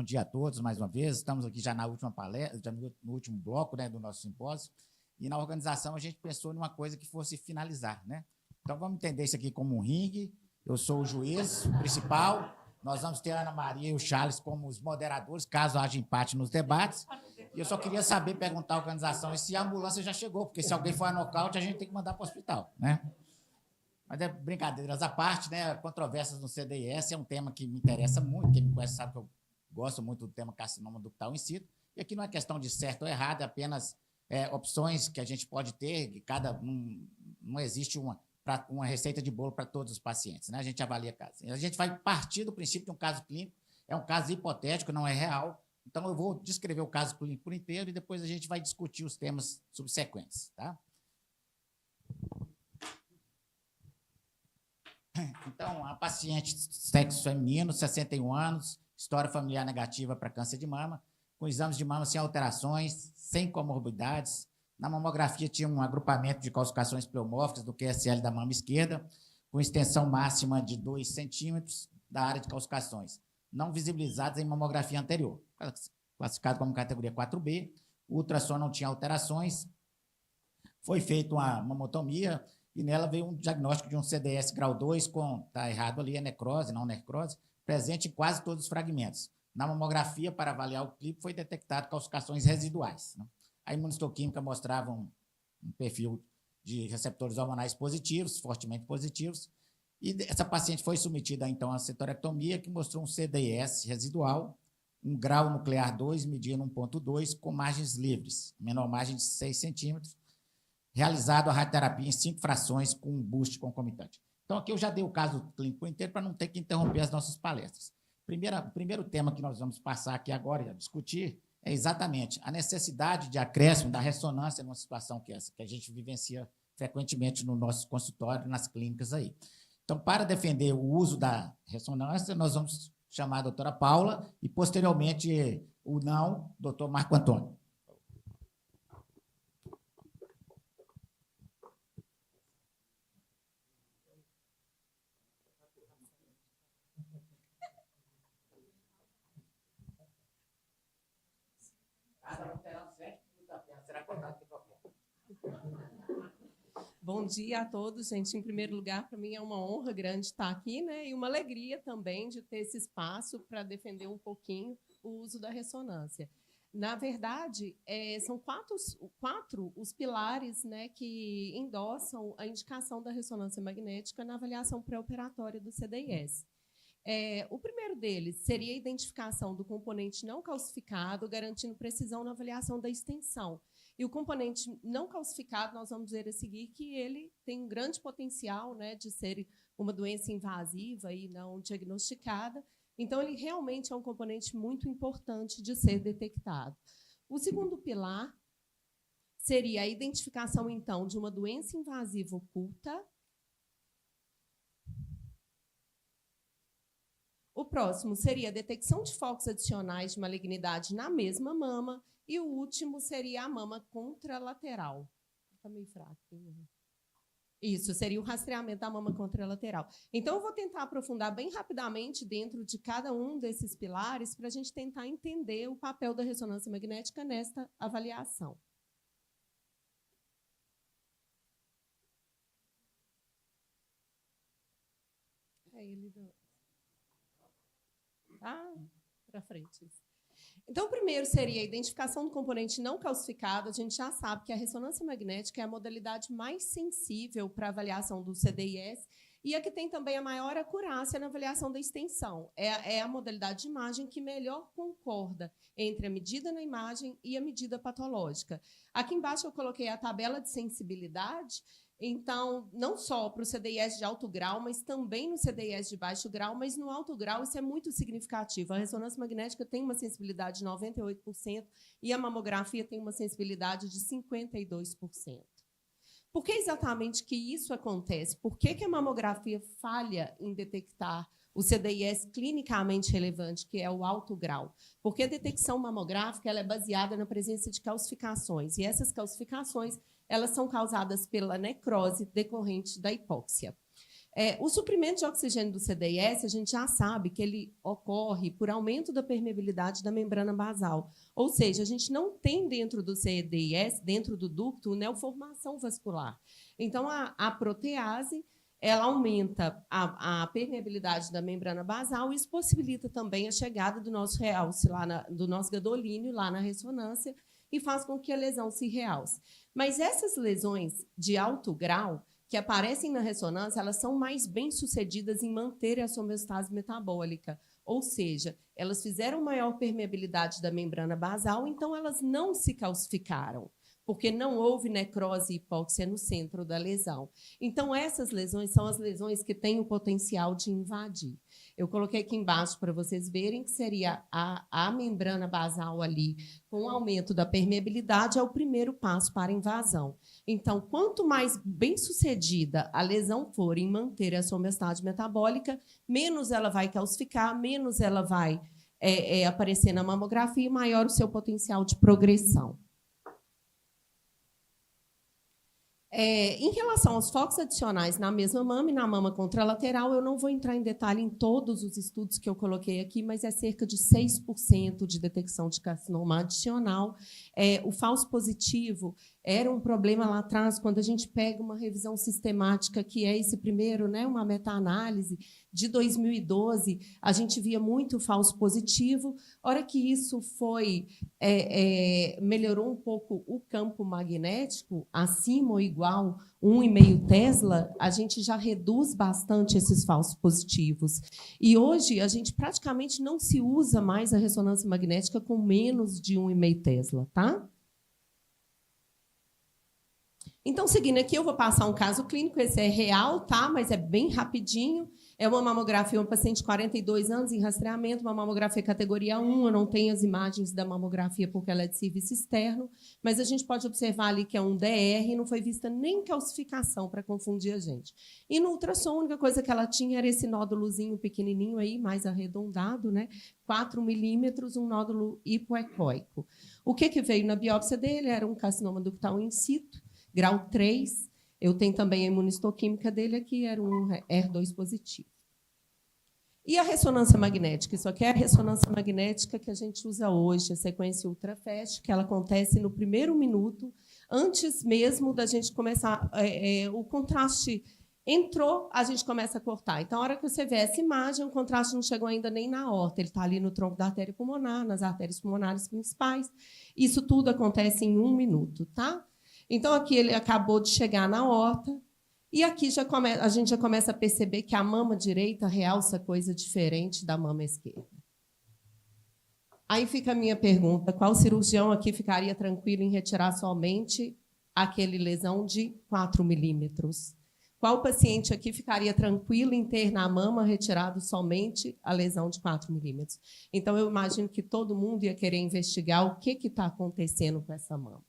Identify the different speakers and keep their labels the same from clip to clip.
Speaker 1: bom dia a todos mais uma vez. Estamos aqui já na última palestra, já no último bloco, né, do nosso simpósio. E na organização a gente pensou numa coisa que fosse finalizar, né? Então vamos entender isso aqui como um ringue. Eu sou o juiz principal. Nós vamos ter a Ana Maria e o Charles como os moderadores, caso haja empate nos debates. E eu só queria saber, perguntar à organização se a ambulância já chegou, porque se alguém for a nocaute, a gente tem que mandar para o hospital, né? Mas é brincadeiras à parte, né? Controvérsias no CDIS é um tema que me interessa muito. Quem me conhece sabe que eu gosto muito do tema carcinoma ductal in situ. E aqui não é questão de certo ou errado, é apenas opções que a gente pode ter, que não existe uma receita de bolo para todos os pacientes, né? A gente avalia casos. A gente vai partir do princípio de um caso clínico, é um caso hipotético, não é real. Então, eu vou descrever o caso clínico por inteiro e depois a gente vai discutir os temas subsequentes, tá? Então, a paciente sexo feminino, 61 anos, história familiar negativa para câncer de mama, com exames de mama sem alterações, sem comorbidades. Na mamografia tinha um agrupamento de calcificações pleomórficas do QSL da mama esquerda, com extensão máxima de 2 centímetros da área de calcificações, não visibilizadas em mamografia anterior, classificado como categoria 4B. O ultrassom não tinha alterações. Foi feita uma mamotomia e nela veio um diagnóstico de um CDS grau 2 com, está errado ali, é necrose, não necrose, presente em quase todos os fragmentos. Na mamografia, para avaliar o clipe, foi detectado calcificações residuais, né? A imunistoquímica mostrava um perfil de receptores hormonais positivos, fortemente positivos, e essa paciente foi submetida, então, à citorectomia, que mostrou um CDS residual, um grau nuclear 2, medindo 1,2, com margens livres, menor margem de 6 centímetros, realizado a radioterapia em 5 frações com um boost concomitante. Então, aqui eu já dei o caso clínico inteiro para não ter que interromper as nossas palestras. O primeiro tema que nós vamos passar aqui agora e a discutir é exatamente a necessidade de acréscimo da ressonância numa situação que essa, que a gente vivencia frequentemente no nosso consultório, nas clínicas aí. Então, para defender o uso da ressonância, nós vamos chamar a doutora Paula e, posteriormente, o doutor Marco Antônio.
Speaker 2: Bom dia a todos, gente. Em primeiro lugar, para mim é uma honra grande estar aqui, né? E uma alegria também de ter esse espaço para defender um pouquinho o uso da ressonância. Na verdade, são quatro os pilares, né, que endossam a indicação da ressonância magnética na avaliação pré-operatória do CDIS. O primeiro deles seria a identificação do componente não calcificado, garantindo precisão na avaliação da extensão. E o componente não calcificado, nós vamos ver a seguir que ele tem um grande potencial, né, de ser uma doença invasiva e não diagnosticada. Então, ele realmente é um componente muito importante de ser detectado. O segundo pilar seria a identificação, então, de uma doença invasiva oculta. O próximo seria a detecção de focos adicionais de malignidade na mesma mama. E o último seria a mama contralateral. Está meio fraco. Isso, seria o rastreamento da mama contralateral. Então, eu vou tentar aprofundar bem rapidamente dentro de cada um desses pilares para a gente tentar entender o papel da ressonância magnética nesta avaliação. Para frente. Então, o primeiro seria a identificação do componente não calcificado. A gente já sabe que a ressonância magnética é a modalidade mais sensível para a avaliação do CDIS e a que tem também a maior acurácia na avaliação da extensão. É a modalidade de imagem que melhor concorda entre a medida na imagem e a medida patológica. Aqui embaixo eu coloquei a tabela de sensibilidade. Então, não só para o CDIS de alto grau, mas também no CDIS de baixo grau, mas no alto grau isso é muito significativo. A ressonância magnética tem uma sensibilidade de 98% e a mamografia tem uma sensibilidade de 52%. Por que exatamente que isso acontece? Por que a mamografia falha em detectar o CDIS clinicamente relevante, que é o alto grau? Porque a detecção mamográfica ela é baseada na presença de calcificações, e essas calcificações elas são causadas pela necrose decorrente da hipóxia. O suprimento de oxigênio do CDIS, a gente já sabe que ele ocorre por aumento da permeabilidade da membrana basal. Ou seja, a gente não tem dentro do CDIS, dentro do ducto, neoformação vascular. Então, a protease ela aumenta a permeabilidade da membrana basal e isso possibilita também a chegada do nosso realce, do nosso gadolínio lá na ressonância e faz com que a lesão se realce. Mas essas lesões de alto grau, que aparecem na ressonância, elas são mais bem-sucedidas em manter a sua homeostase metabólica. Ou seja, elas fizeram maior permeabilidade da membrana basal, então elas não se calcificaram, porque não houve necrose e hipóxia no centro da lesão. Então, essas lesões são as lesões que têm o potencial de invadir. Eu coloquei aqui embaixo para vocês verem que seria a membrana basal ali, com o aumento da permeabilidade, é o primeiro passo para a invasão. Então, quanto mais bem-sucedida a lesão for em manter a sua homeostase metabólica, menos ela vai calcificar, menos ela vai aparecer na mamografia e maior o seu potencial de progressão. Em relação aos focos adicionais na mesma mama e na mama contralateral, eu não vou entrar em detalhe em todos os estudos que eu coloquei aqui, mas é cerca de 6% de detecção de carcinoma adicional. O falso positivo era um problema lá atrás, quando a gente pega uma revisão sistemática, que é esse primeiro, né, uma meta-análise de 2012, a gente via muito falso positivo. A hora que isso melhorou um pouco o campo magnético, acima ou igual 1,5 Tesla, a gente já reduz bastante esses falsos positivos. E hoje a gente praticamente não se usa mais a ressonância magnética com menos de 1,5 Tesla, tá? Então, seguindo aqui, eu vou passar um caso clínico, esse é real, tá? Mas é bem rapidinho. É uma mamografia, um paciente de 42 anos em rastreamento, uma mamografia categoria 1, eu não tenho as imagens da mamografia porque ela é de serviço externo, mas a gente pode observar ali que é um DR e não foi vista nem calcificação para confundir a gente. E no ultrassom, a única coisa que ela tinha era esse nódulozinho pequenininho aí, mais arredondado, né? 4 milímetros, um nódulo hipoecóico. O que veio na biópsia dele? Era um carcinoma ductal in situ, grau 3. Eu tenho também a imunistoquímica dele aqui, era um HER2 positivo. E a ressonância magnética? Isso aqui é a ressonância magnética que a gente usa hoje, a sequência ultrafast, que ela acontece no primeiro minuto, antes mesmo da gente começar. O contraste entrou, a gente começa a cortar. Então, a hora que você vê essa imagem, o contraste não chegou ainda nem na aorta, ele está ali no tronco da artéria pulmonar, nas artérias pulmonares principais. Isso tudo acontece em 1 minuto, tá? Então, aqui ele acabou de chegar na aorta, e aqui a gente já começa a perceber que a mama direita realça coisa diferente da mama esquerda. Aí fica a minha pergunta, qual cirurgião aqui ficaria tranquilo em retirar somente aquele lesão de 4 milímetros? Qual paciente aqui ficaria tranquilo em ter na mama retirado somente a lesão de 4 milímetros? Então, eu imagino que todo mundo ia querer investigar o que está acontecendo com essa mama.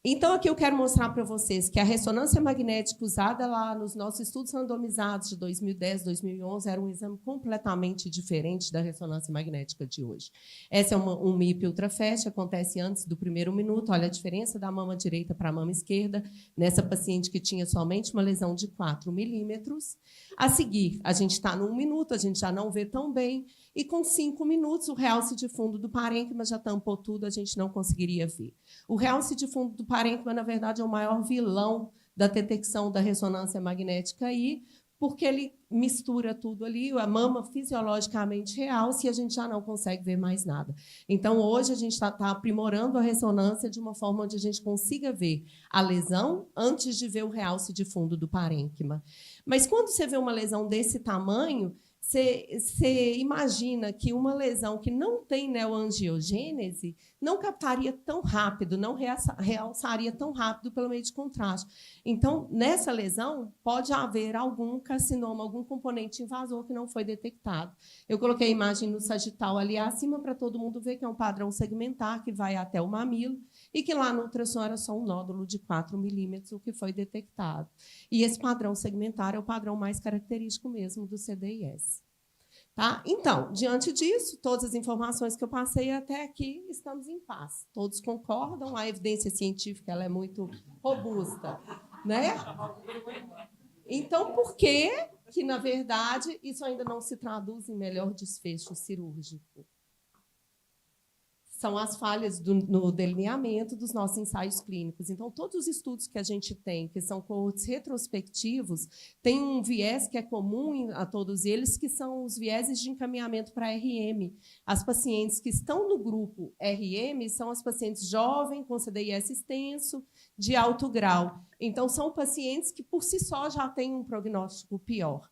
Speaker 2: Então, aqui eu quero mostrar para vocês que a ressonância magnética usada lá nos nossos estudos randomizados de 2010, 2011, era um exame completamente diferente da ressonância magnética de hoje. Essa é um MIP ultrafast, acontece antes do primeiro minuto. Olha a diferença da mama direita para a mama esquerda, nessa paciente que tinha somente uma lesão de 4 milímetros. A seguir, a gente está no 1 minuto, a gente já não vê tão bem, e com 5 minutos, o realce de fundo do parênquima já tampou tudo, a gente não conseguiria ver. O realce de fundo do parênquima, na verdade, é o maior vilão da detecção da ressonância magnética aí, porque ele mistura tudo ali, a mama fisiologicamente realce e a gente já não consegue ver mais nada. Então, hoje, a gente está aprimorando a ressonância de uma forma onde a gente consiga ver a lesão antes de ver o realce de fundo do parênquima. Mas, quando você vê uma lesão desse tamanho, você imagina que uma lesão que não tem neoangiogênese não captaria tão rápido, não realçaria tão rápido pelo meio de contraste. Então, nessa lesão, pode haver algum carcinoma, algum componente invasor que não foi detectado. Eu coloquei a imagem no sagital ali acima para todo mundo ver que é um padrão segmentar que vai até o mamilo e que lá no ultrassom era só um nódulo de 4 milímetros, o que foi detectado. E esse padrão segmentar é o padrão mais característico mesmo do CDIS. Tá? Então, diante disso, todas as informações que eu passei até aqui, estamos em paz. Todos concordam, a evidência científica ela é muito robusta. Né? Então, por que, na verdade, isso ainda não se traduz em melhor desfecho cirúrgico? São as falhas no delineamento dos nossos ensaios clínicos. Então, todos os estudos que a gente tem, que são coortes retrospectivos, têm um viés que é comum a todos eles, que são os vieses de encaminhamento para RM. As pacientes que estão no grupo RM são as pacientes jovens, com CDIS extenso, de alto grau. Então, são pacientes que, por si só, já têm um prognóstico pior.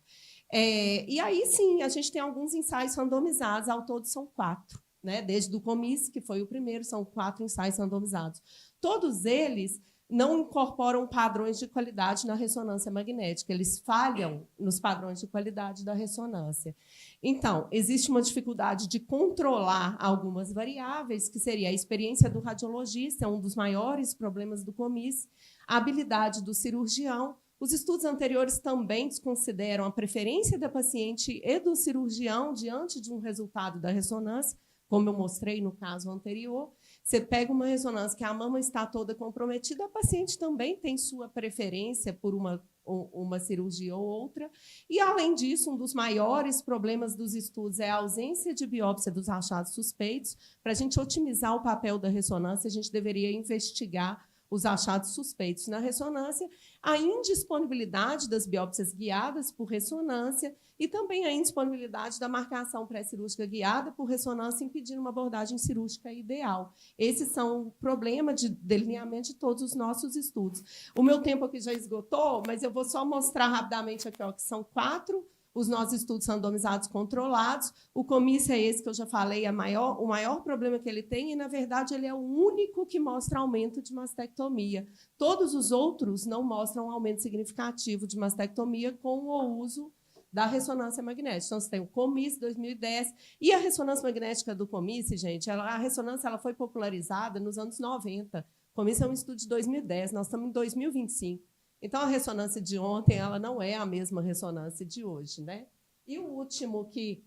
Speaker 2: E aí, sim, a gente tem alguns ensaios randomizados, ao todo são 4. Né? Desde o COMIS, que foi o primeiro, são 4 ensaios randomizados. Todos eles não incorporam padrões de qualidade na ressonância magnética, eles falham nos padrões de qualidade da ressonância. Então, existe uma dificuldade de controlar algumas variáveis, que seria a experiência do radiologista, um dos maiores problemas do COMIS, a habilidade do cirurgião. Os estudos anteriores também desconsideram a preferência da paciente e do cirurgião diante de um resultado da ressonância, como eu mostrei no caso anterior. Você pega uma ressonância que a mama está toda comprometida, a paciente também tem sua preferência por uma cirurgia ou outra. E, além disso, um dos maiores problemas dos estudos é a ausência de biópsia dos achados suspeitos. Para a gente otimizar o papel da ressonância, a gente deveria investigar os achados suspeitos na ressonância, a indisponibilidade das biópsias guiadas por ressonância e também a indisponibilidade da marcação pré-cirúrgica guiada por ressonância, impedindo uma abordagem cirúrgica ideal. Esses são o problema de delineamento de todos os nossos estudos. O meu tempo aqui já esgotou, mas eu vou só mostrar rapidamente aqui, que são 4 os nossos estudos randomizados controlados. O COMIS é esse que eu já falei, o maior problema que ele tem, e, na verdade, ele é o único que mostra aumento de mastectomia. Todos os outros não mostram aumento significativo de mastectomia com o uso da ressonância magnética. Então, você tem o COMIS 2010, e a ressonância magnética do COMIS, gente, a ressonância ela foi popularizada nos anos 90. O COMIS é um estudo de 2010, nós estamos em 2025. Então, a ressonância de ontem ela não é a mesma ressonância de hoje. Né? E o último que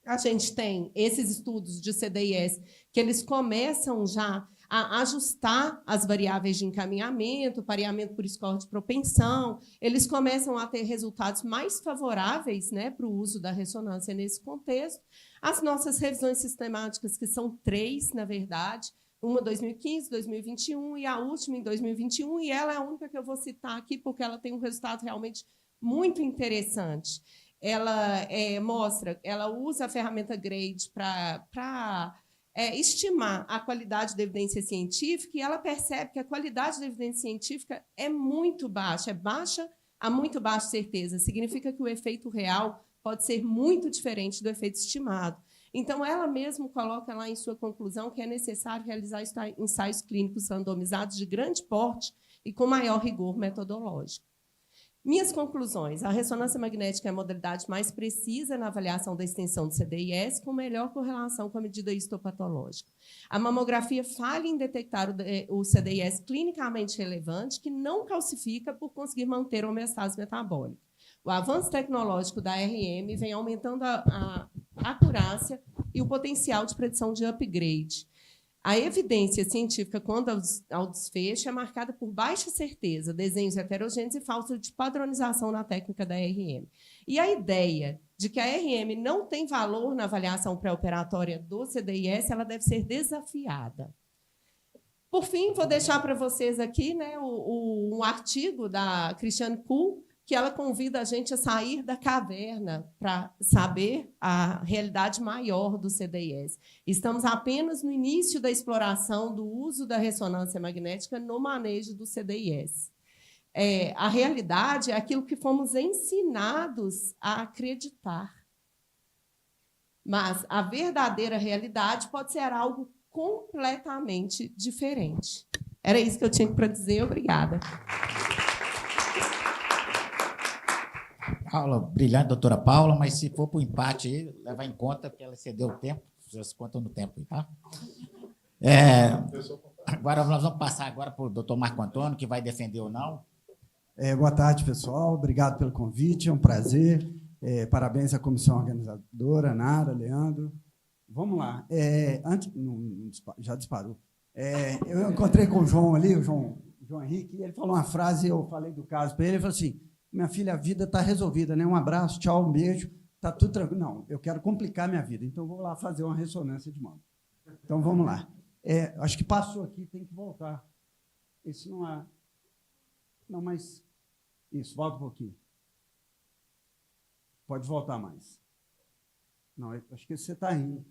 Speaker 2: a gente tem, esses estudos de CDIS, que eles começam já a ajustar as variáveis de encaminhamento, pareamento por score de propensão, eles começam a ter resultados mais favoráveis, né, para o uso da ressonância nesse contexto. As nossas revisões sistemáticas, que são 3, na verdade, uma em 2015, 2021 e a última em 2021, e ela é a única que eu vou citar aqui porque ela tem um resultado realmente muito interessante. Ela ela usa a ferramenta GRADE para estimar a qualidade da evidência científica, e ela percebe que a qualidade da evidência científica é muito baixa, é baixa a muito baixa certeza. Significa que o efeito real pode ser muito diferente do efeito estimado. Então, ela mesma coloca lá em sua conclusão que é necessário realizar ensaios clínicos randomizados de grande porte e com maior rigor metodológico. Minhas conclusões. A ressonância magnética é a modalidade mais precisa na avaliação da extensão do CDIS, com melhor correlação com a medida histopatológica. A mamografia falha em detectar o CDIS clinicamente relevante, que não calcifica por conseguir manter a homeostase metabólica. O avanço tecnológico da RM vem aumentando a acurácia e o potencial de predição de upgrade. A evidência científica quanto ao desfecho é marcada por baixa certeza, desenhos heterogêneos e falta de padronização na técnica da RM. E a ideia de que a RM não tem valor na avaliação pré-operatória do CDIS, ela deve ser desafiada. Por fim, vou deixar para vocês aqui, né, um artigo da Christiane Kuhl, que ela convida a gente a sair da caverna para saber a realidade maior do CDIS. Estamos apenas no início da exploração do uso da ressonância magnética no manejo do CDIS. A realidade é aquilo que fomos ensinados a acreditar. Mas a verdadeira realidade pode ser algo completamente diferente. Era isso que eu tinha para dizer. Obrigada.
Speaker 1: Aula brilhante, doutora Paula, mas se for para o empate, aí, levar em conta que ela excedeu o tempo, vocês contam no tempo, tá? Agora nós vamos passar agora para o doutor Marco Antônio, que vai defender ou não.
Speaker 3: Boa tarde, pessoal. Obrigado pelo convite, é um prazer. Parabéns à comissão organizadora, Nara, Leandro. Vamos lá. Já disparou. Eu encontrei com o João ali, o João Henrique, e ele falou uma frase, eu falei do caso para ele, ele falou assim: minha filha, a vida está resolvida, né? Um abraço, tchau, um beijo, está tudo tranquilo. Não, eu quero complicar minha vida, então vou lá fazer uma ressonância de mama. Então, vamos lá. Acho que passou aqui, tem que voltar. Esse não é... Não, mas... Isso, volta um pouquinho. Pode voltar mais. Não, acho que você está indo.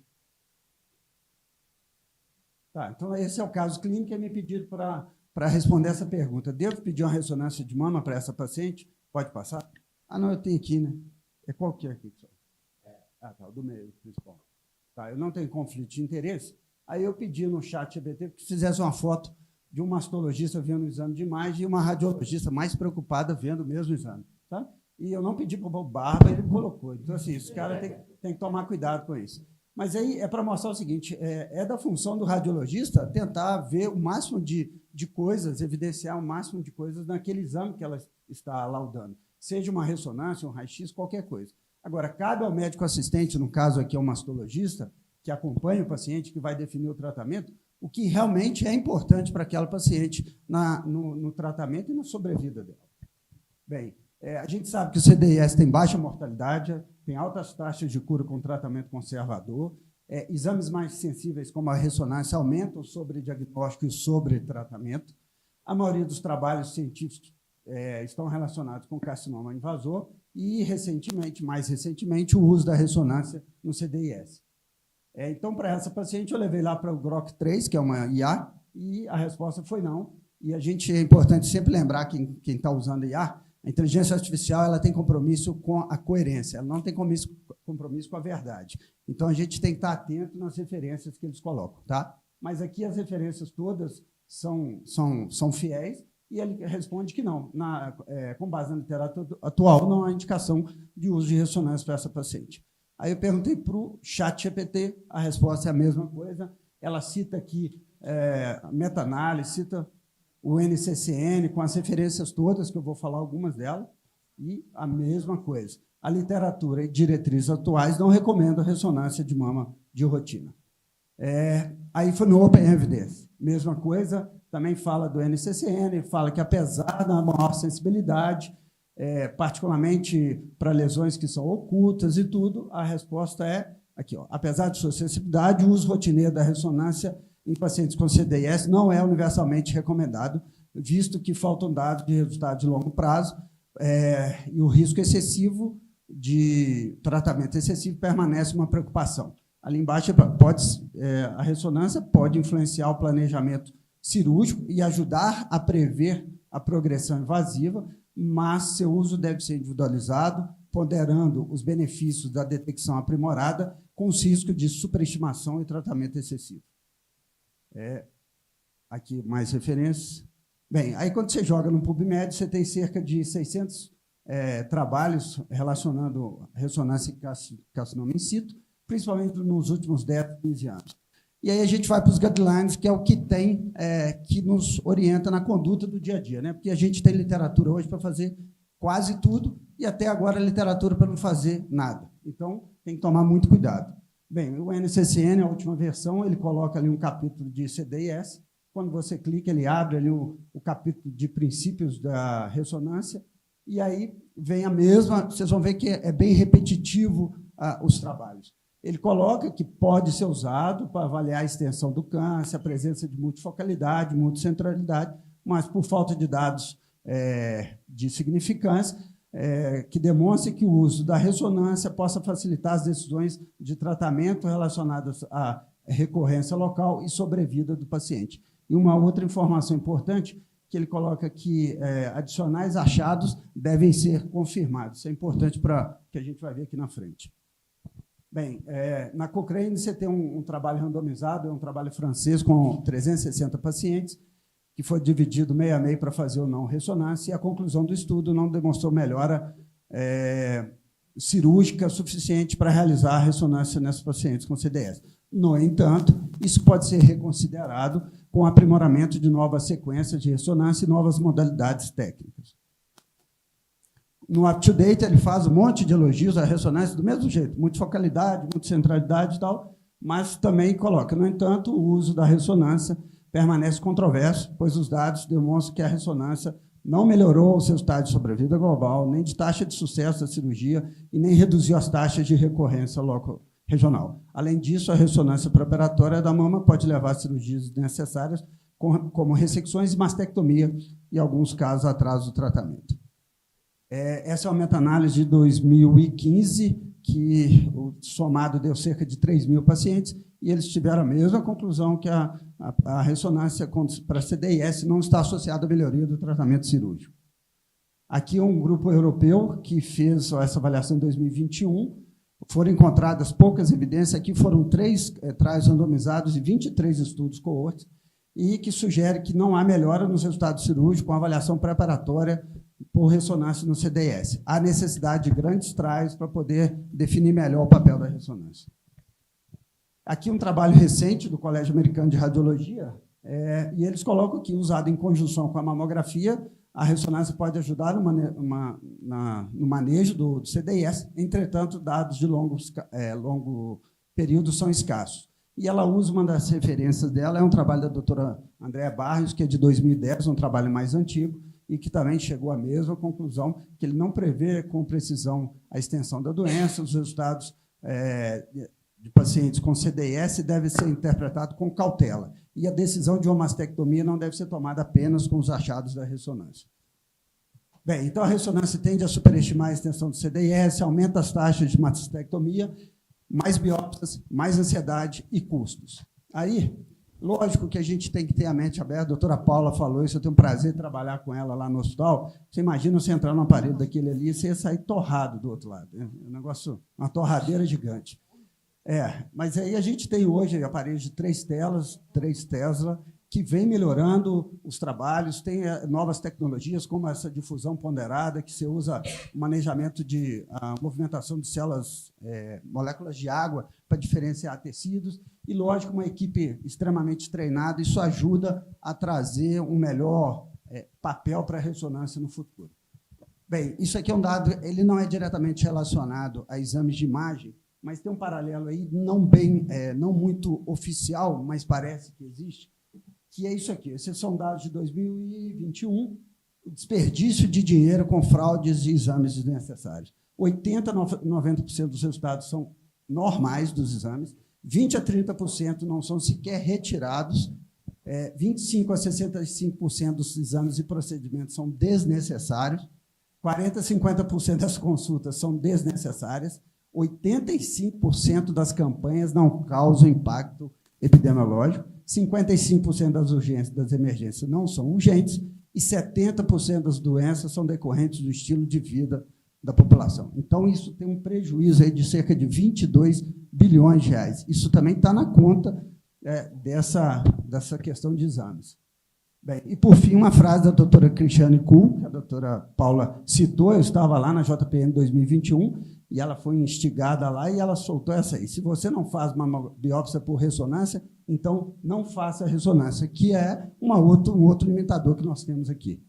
Speaker 3: Tá, então, esse é o caso clínico e me pediram para responder essa pergunta. Devo pedir uma ressonância de mama para essa paciente? Pode passar? Ah, não, eu tenho aqui, né? É qual que é aqui? Ah, tá, o do meio, principal. Tá, eu não tenho conflito de interesse. Aí eu pedi no chat GPT que fizesse uma foto de um mastologista vendo o exame de imagem e uma radiologista mais preocupada vendo o mesmo exame. Tá? E eu não pedi para o Barba, ele colocou. Então, assim, esse cara tem que tomar cuidado com isso. Mas aí é para mostrar o seguinte, é da função do radiologista tentar ver o máximo de coisas, evidenciar o máximo de coisas naquele exame que ela está laudando. Seja uma ressonância, um raio-x, qualquer coisa. Agora, cabe ao médico assistente, no caso aqui é o mastologista, que acompanha o paciente, que vai definir o tratamento, o que realmente é importante para aquela paciente no tratamento e na sobrevida dela. Bem, a gente sabe que o CDIS tem baixa mortalidade, tem altas taxas de cura com tratamento conservador, exames mais sensíveis, como a ressonância, aumentam sobre diagnóstico e sobre tratamento. A maioria dos trabalhos científicos estão relacionados com carcinoma invasor e, mais recentemente, o uso da ressonância no CDIS. Então, para essa paciente, eu levei lá para o GROK3, que é uma IA, e a resposta foi não. E é importante sempre lembrar, quem está usando IA, a inteligência artificial ela tem compromisso com a coerência, ela não tem compromisso com a verdade. Então, a gente tem que estar atento nas referências que eles colocam. Tá? Mas aqui as referências todas são fiéis, e ele responde que não. Com base na literatura atual, não há indicação de uso de ressonância para essa paciente. Aí eu perguntei para o chat GPT, a resposta é a mesma coisa. Ela cita aqui meta-análise, cita o NCCN, com as referências todas, que eu vou falar algumas delas, e a mesma coisa. A literatura e diretrizes atuais não recomendam ressonância de mama de rotina. Aí foi no Open Evidence, mesma coisa, também fala do NCCN, fala que apesar da maior sensibilidade, particularmente para lesões que são ocultas e tudo, a resposta é, aqui, ó, apesar de sua sensibilidade, o uso rotineiro da ressonância em pacientes com CDIS não é universalmente recomendado, visto que faltam dados de resultados de longo prazo e o risco excessivo de tratamento excessivo permanece uma preocupação. Ali embaixo, a ressonância pode influenciar o planejamento cirúrgico e ajudar a prever a progressão invasiva, mas seu uso deve ser individualizado, ponderando os benefícios da detecção aprimorada com os riscos de superestimação e tratamento excessivo. Aqui mais referências. Bem, aí quando você joga no PubMed, você tem cerca de 600 trabalhos relacionando ressonância e carcinoma in situ, principalmente nos últimos 10, 15 anos. E aí a gente vai para os guidelines, que é o que tem, que nos orienta na conduta do dia a dia, né? Porque a gente tem literatura hoje para fazer quase tudo e até agora literatura para não fazer nada. Então, tem que tomar muito cuidado. Bem, o NCCN, a última versão, ele coloca ali um capítulo de CDIS. Quando você clica, ele abre ali o capítulo de princípios da ressonância e aí vem a mesma, vocês vão ver que é bem repetitivo os trabalhos. Ele coloca que pode ser usado para avaliar a extensão do câncer, a presença de multifocalidade, multicentralidade, mas por falta de dados de significância, que demonstre que o uso da ressonância possa facilitar as decisões de tratamento relacionadas à recorrência local e sobrevida do paciente. E uma outra informação importante, que ele coloca que adicionais achados devem ser confirmados. Isso é importante para que a gente vai ver aqui na frente. Bem, na Cochrane você tem um trabalho randomizado, é um trabalho francês com 360 pacientes, que foi dividido meio a meio para fazer ou não ressonância, e a conclusão do estudo não demonstrou melhora cirúrgica suficiente para realizar a ressonância nesses pacientes com CDS. No entanto, isso pode ser reconsiderado com o aprimoramento de novas sequências de ressonância e novas modalidades técnicas. No UpToDate, ele faz um monte de elogios à ressonância do mesmo jeito, multifocalidade, multicentralidade e tal, mas também coloca, no entanto, o uso da ressonância permanece controverso, pois os dados demonstram que a ressonância não melhorou os resultados de sobrevida global, nem de taxa de sucesso da cirurgia e nem reduziu as taxas de recorrência local regional. Além disso, a ressonância pré-operatória da mama pode levar a cirurgias necessárias, como ressecções e mastectomia, e, em alguns casos, atraso do tratamento. Essa é uma meta-análise de 2015, que o somado deu cerca de 3.000 pacientes, e eles tiveram a mesma conclusão, que a ressonância para CDIS não está associada à melhoria do tratamento cirúrgico. Aqui é um grupo europeu que fez essa avaliação em 2021, foram encontradas poucas evidências, aqui foram 3 trials randomizados e 23 estudos coortes, e que sugere que não há melhora nos resultados cirúrgicos com avaliação preparatória por ressonância no CDS. Há necessidade de grandes trials para poder definir melhor o papel da ressonância. Aqui um trabalho recente do Colégio Americano de Radiologia, e eles colocam que, usado em conjunção com a mamografia, a ressonância pode ajudar no manejo do CDIS, entretanto, dados de longo período são escassos. E ela usa uma das referências dela, é um trabalho da doutora Andréa Barrios, que é de 2010, um trabalho mais antigo, e que também chegou à mesma conclusão, que ele não prevê com precisão a extensão da doença, os resultados de pacientes com CDIS devem ser interpretados com cautela, e a decisão de uma mastectomia não deve ser tomada apenas com os achados da ressonância. Bem, então a ressonância tende a superestimar a extensão do CDIS, aumenta as taxas de mastectomia, mais biópsias, mais ansiedade e custos. Aí, lógico que a gente tem que ter a mente aberta, a doutora Paula falou isso, eu tenho um prazer de trabalhar com ela lá no hospital. Você imagina você entrar num aparelho daquele ali e você ia sair torrado do outro lado. É um negócio, uma torradeira gigante. Mas aí a gente tem hoje aparelhos de 3 Tesla, que vem melhorando os trabalhos, tem novas tecnologias, como essa difusão ponderada, que você usa manejamento de movimentação de células, moléculas de água, para diferenciar tecidos, e, lógico, uma equipe extremamente treinada, isso ajuda a trazer um melhor papel para a ressonância no futuro. Bem, isso aqui é um dado, ele não é diretamente relacionado a exames de imagem, mas tem um paralelo aí, não muito oficial, mas parece que existe, que é isso aqui. Esses são dados de 2021, o desperdício de dinheiro com fraudes e exames desnecessários. 80% a 90% dos resultados são normais dos exames, 20% a 30% não são sequer retirados, 25% a 65% dos exames e procedimentos são desnecessários, 40% a 50% das consultas são desnecessárias, 85% das campanhas não causam impacto epidemiológico, 55% das urgências, das emergências não são urgentes e 70% das doenças são decorrentes do estilo de vida da população. Então, isso tem um prejuízo aí de cerca de 22 bilhões de reais. Isso também está na conta dessa questão de exames. Bem, e, por fim, uma frase da doutora Cristiane Kuhl, que a doutora Paula citou, eu estava lá na JPM 2021, e ela foi instigada lá, e ela soltou essa aí. Se você não faz uma biópsia por ressonância, então não faça a ressonância, que é um outro limitador que nós temos aqui.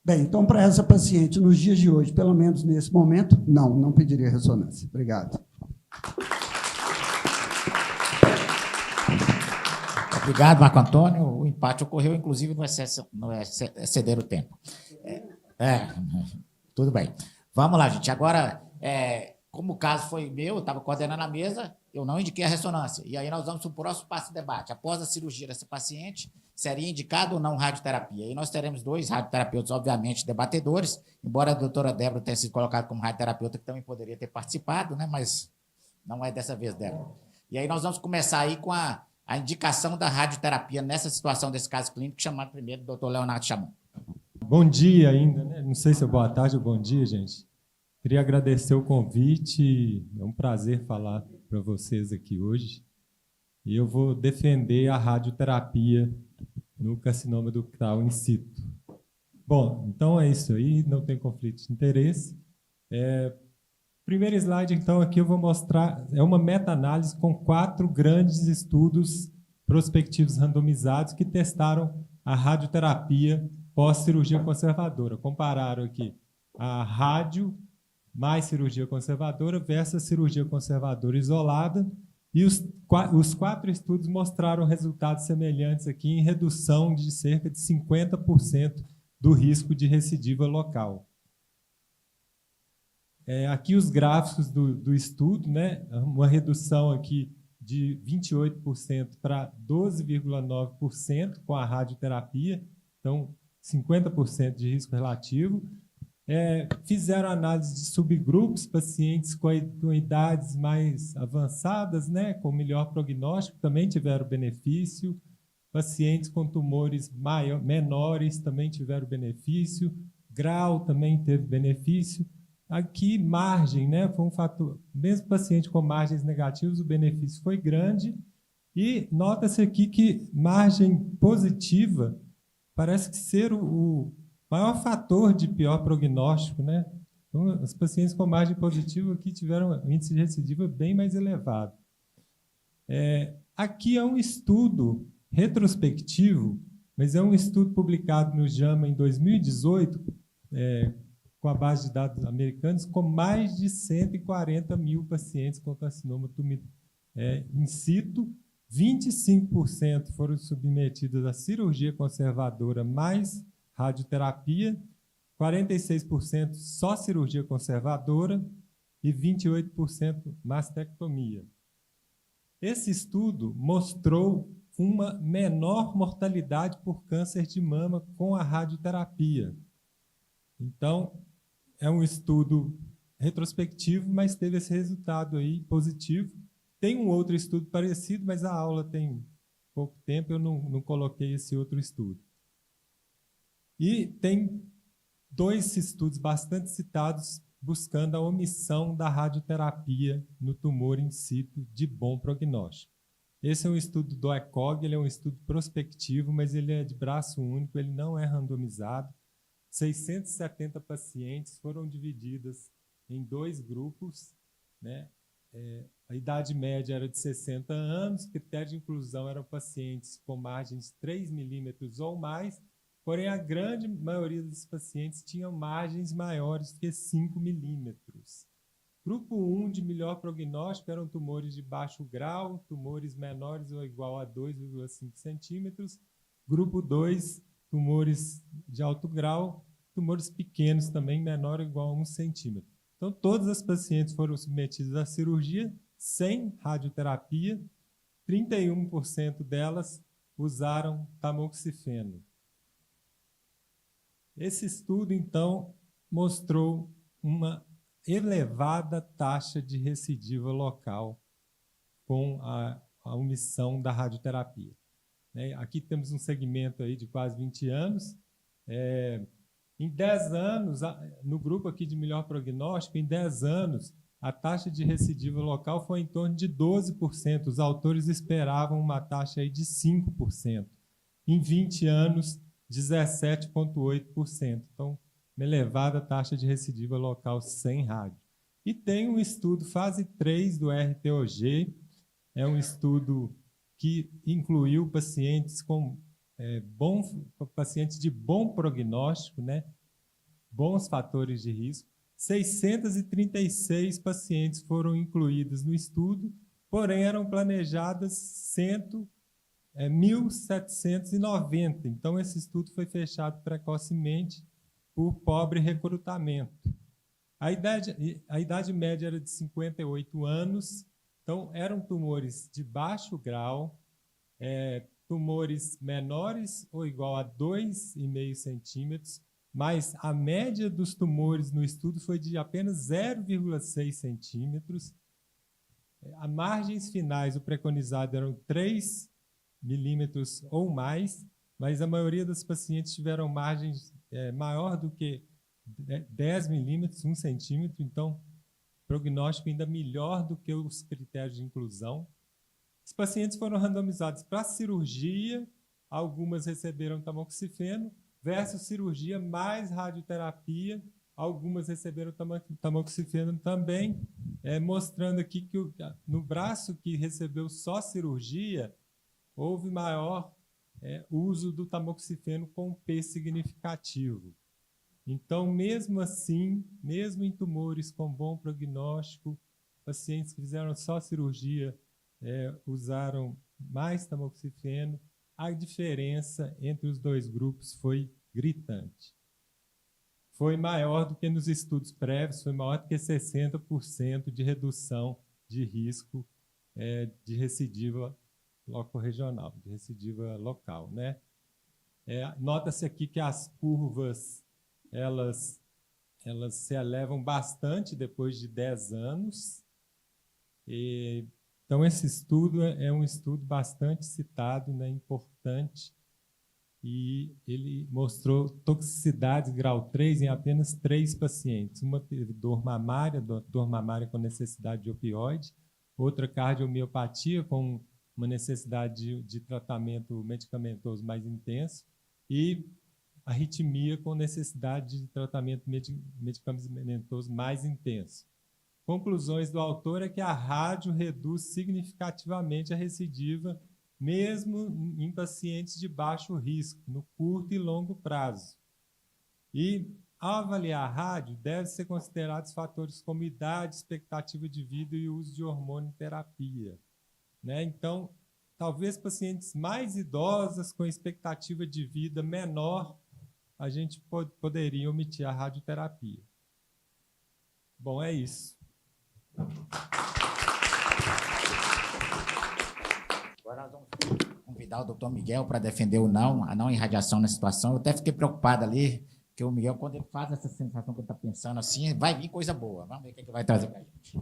Speaker 3: Bem, então, para essa paciente, nos dias de hoje, pelo menos nesse momento, não pediria ressonância. Obrigado.
Speaker 1: Obrigado, Marco Antônio. O empate ocorreu, inclusive, no exceder o tempo. Tudo bem. Vamos lá, gente. Agora, como o caso foi meu, eu estava coordenando a mesa, eu não indiquei a ressonância. E aí nós vamos para o próximo passo do debate. Após a cirurgia dessa paciente, seria indicado ou não radioterapia? E nós teremos 2 radioterapeutas, obviamente, debatedores, embora a doutora Débora tenha sido colocada como radioterapeuta, que também poderia ter participado, né? Mas não é dessa vez, Débora. E aí nós vamos começar aí com a indicação da radioterapia nessa situação desse caso clínico, chamado primeiro do doutor Leonardo Chamon.
Speaker 4: Bom dia ainda, né? Não sei se é boa tarde ou bom dia, gente. Queria agradecer o convite, é um prazer falar para vocês aqui hoje. E eu vou defender a radioterapia no carcinoma ductal in situ. Bom, então é isso aí, não tem conflito de interesse. Primeiro slide, então, aqui eu vou mostrar, é uma meta-análise com 4 grandes estudos prospectivos randomizados que testaram a radioterapia pós-cirurgia conservadora. Compararam aqui a rádio mais cirurgia conservadora versus cirurgia conservadora isolada, e os 4 estudos mostraram resultados semelhantes aqui em redução de cerca de 50% do risco de recidiva local. Aqui os gráficos do estudo, né? Uma redução aqui de 28% para 12,9% com a radioterapia, então 50% de risco relativo. Fizeram análise de subgrupos, pacientes com idades mais avançadas, né, com melhor prognóstico, também tiveram benefício. Pacientes com tumores menores também tiveram benefício. Grau também teve benefício. Aqui, margem, né, foi um fator. Mesmo paciente com margens negativas, o benefício foi grande. E nota-se aqui que margem positiva parece que ser o maior fator de pior prognóstico, né? Então, os pacientes com margem positiva aqui tiveram um índice de recidiva bem mais elevado. Aqui é um estudo retrospectivo, mas é um estudo publicado no JAMA em 2018, com a base de dados americanos, com mais de 140 mil pacientes com carcinoma in situ. 25% foram submetidos à cirurgia conservadora mais radioterapia, 46% só cirurgia conservadora e 28% mastectomia. Esse estudo mostrou uma menor mortalidade por câncer de mama com a radioterapia. Então, é um estudo retrospectivo, mas teve esse resultado aí positivo. Tem um outro estudo parecido, mas a aula tem pouco tempo, eu não coloquei esse outro estudo. E tem 2 estudos bastante citados buscando a omissão da radioterapia no tumor in situ de bom prognóstico. Esse é um estudo do ECOG, ele é um estudo prospectivo, mas ele é de braço único, ele não é randomizado. 670 pacientes foram divididas em 2 grupos, né? A idade média era de 60 anos, critério de inclusão eram pacientes com margens de 3 milímetros ou mais, porém a grande maioria dos pacientes tinham margens maiores que 5 milímetros. Grupo 1 de melhor prognóstico eram tumores de baixo grau, tumores menores ou igual a 2,5 centímetros. Grupo 2, tumores de alto grau, tumores pequenos também, menor ou igual a 1 centímetro. Então, todas as pacientes foram submetidas à cirurgia sem radioterapia, 31% delas usaram tamoxifeno. Esse estudo, então, mostrou uma elevada taxa de recidiva local com a omissão da radioterapia. Aqui temos um segmento aí de quase 20 anos. Em 10 anos, no grupo aqui de melhor prognóstico, em 10 anos, a taxa de recidiva local foi em torno de 12%. Os autores esperavam uma taxa aí de 5%. Em 20 anos, 17,8%. Então, uma elevada taxa de recidiva local sem rádio. E tem um estudo, fase 3 do RTOG, é um estudo que incluiu pacientes pacientes de bom prognóstico, né? Bons fatores de risco. 636 pacientes foram incluídos no estudo, porém eram planejadas 1.790. Então, esse estudo foi fechado precocemente por pobre recrutamento. A idade média era de 58 anos, então eram tumores de baixo grau, tumores menores ou igual a 2,5 centímetros, mas a média dos tumores no estudo foi de apenas 0,6 centímetros. As margens finais, o preconizado eram 3 milímetros ou mais, mas a maioria dos pacientes tiveram margens maior do que 10 milímetros, 1 centímetro, então prognóstico ainda melhor do que os critérios de inclusão. Os pacientes foram randomizados para cirurgia, algumas receberam tamoxifeno, versus cirurgia mais radioterapia, algumas receberam tamoxifeno também, mostrando aqui que no braço que recebeu só cirurgia, houve maior uso do tamoxifeno com P significativo. Então, mesmo assim, mesmo em tumores com bom prognóstico, pacientes que fizeram só cirurgia usaram mais tamoxifeno, a diferença entre os 2 grupos foi gritante. Foi maior do que nos estudos prévios, foi maior do que 60% de redução de risco de recidiva locorregional, de recidiva local, né? Nota-se aqui que as curvas elas se elevam bastante depois de 10 anos. Então, esse estudo é um estudo bastante citado, né, importante, e ele mostrou toxicidade grau 3 em apenas 3 pacientes. Uma teve dor mamária com necessidade de opioide, outra cardiomiopatia com uma necessidade de tratamento medicamentoso mais intenso e arritmia com necessidade de tratamento medicamentoso mais intenso. Conclusões do autor é que a rádio reduz significativamente a recidiva, mesmo em pacientes de baixo risco, no curto e longo prazo. E, ao avaliar a rádio, devem ser considerados fatores como idade, expectativa de vida e uso de hormonioterapia, né? Então, talvez pacientes mais idosas, com expectativa de vida menor, a gente poderia omitir a radioterapia. Bom, é isso.
Speaker 1: Agora nós vamos convidar o doutor Miguel para defender a não irradiação na situação. Eu até fiquei preocupado ali, porque o Miguel, quando ele faz essa sensação que ele está pensando assim, vai vir coisa boa. Vamos ver o que ele vai trazer para a gente.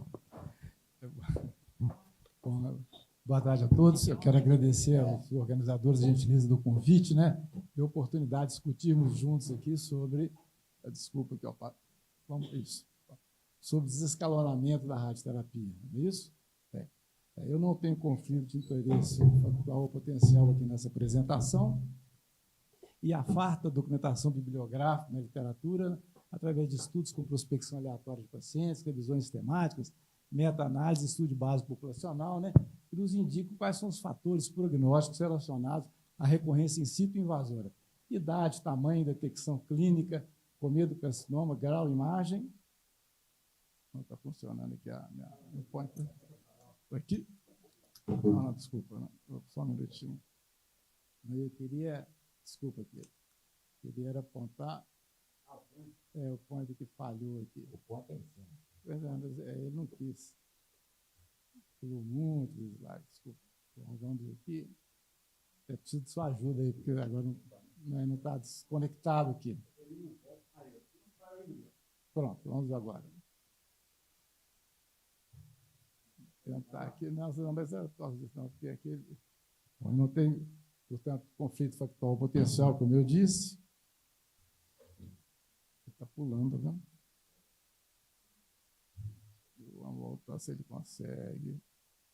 Speaker 5: Bom, boa tarde a todos. Eu quero agradecer aos organizadores a gentileza do convite, né? E a oportunidade de discutirmos juntos aqui sobre... Desculpa aqui, ó. Vamos isso. Sobre desescalonamento da radioterapia, não é isso? Eu não tenho conflito de interesse factual ou potencial aqui nessa apresentação, e a farta documentação bibliográfica na literatura, através de estudos com prospecção aleatória de pacientes, revisões sistemáticas, meta-análise, estudo de base populacional, né, que nos indicam quais são os fatores prognósticos relacionados à recorrência in situ invasora. Idade, tamanho, detecção clínica, comedo do carcinoma, grau, imagem. Não está funcionando aqui a minha pointer. Aqui? Não, desculpa, não. Só um minutinho. Eu queria, desculpa aqui, queria apontar o ponto que falhou aqui. O ponto é em cima. Mas ele não quis. Pulou muito o slide, desculpa. Então, vamos ver aqui. Eu preciso de sua ajuda aí, porque agora não está desconectado aqui. Pronto, vamos agora. Tentar aqui, não, mas não, porque aqui não tem, portanto, conflito factual potencial, como eu disse. Está pulando, né? Vamos voltar se ele consegue.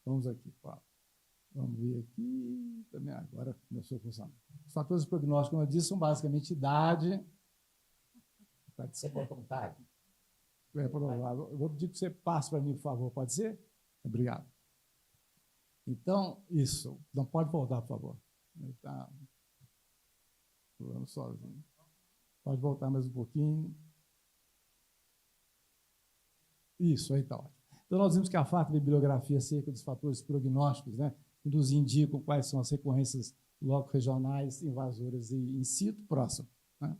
Speaker 5: Vamos aqui, Paulo. Vamos ver aqui. Também agora começou a funcionar. Os fatores prognósticos, como eu disse, são basicamente idade.
Speaker 1: Você pode contar?
Speaker 5: É provável. Eu vou pedir que você passe para mim, por favor, pode ser? Obrigado. Então, isso. Não pode voltar, por favor. Ele está pulando sozinho. Pode voltar mais um pouquinho. Isso, aí está ótimo. Então, nós vimos que a farta de bibliografia acerca dos fatores prognósticos, né, que nos indicam quais são as recorrências loco-regionais, invasoras e in situ, próximo. Né?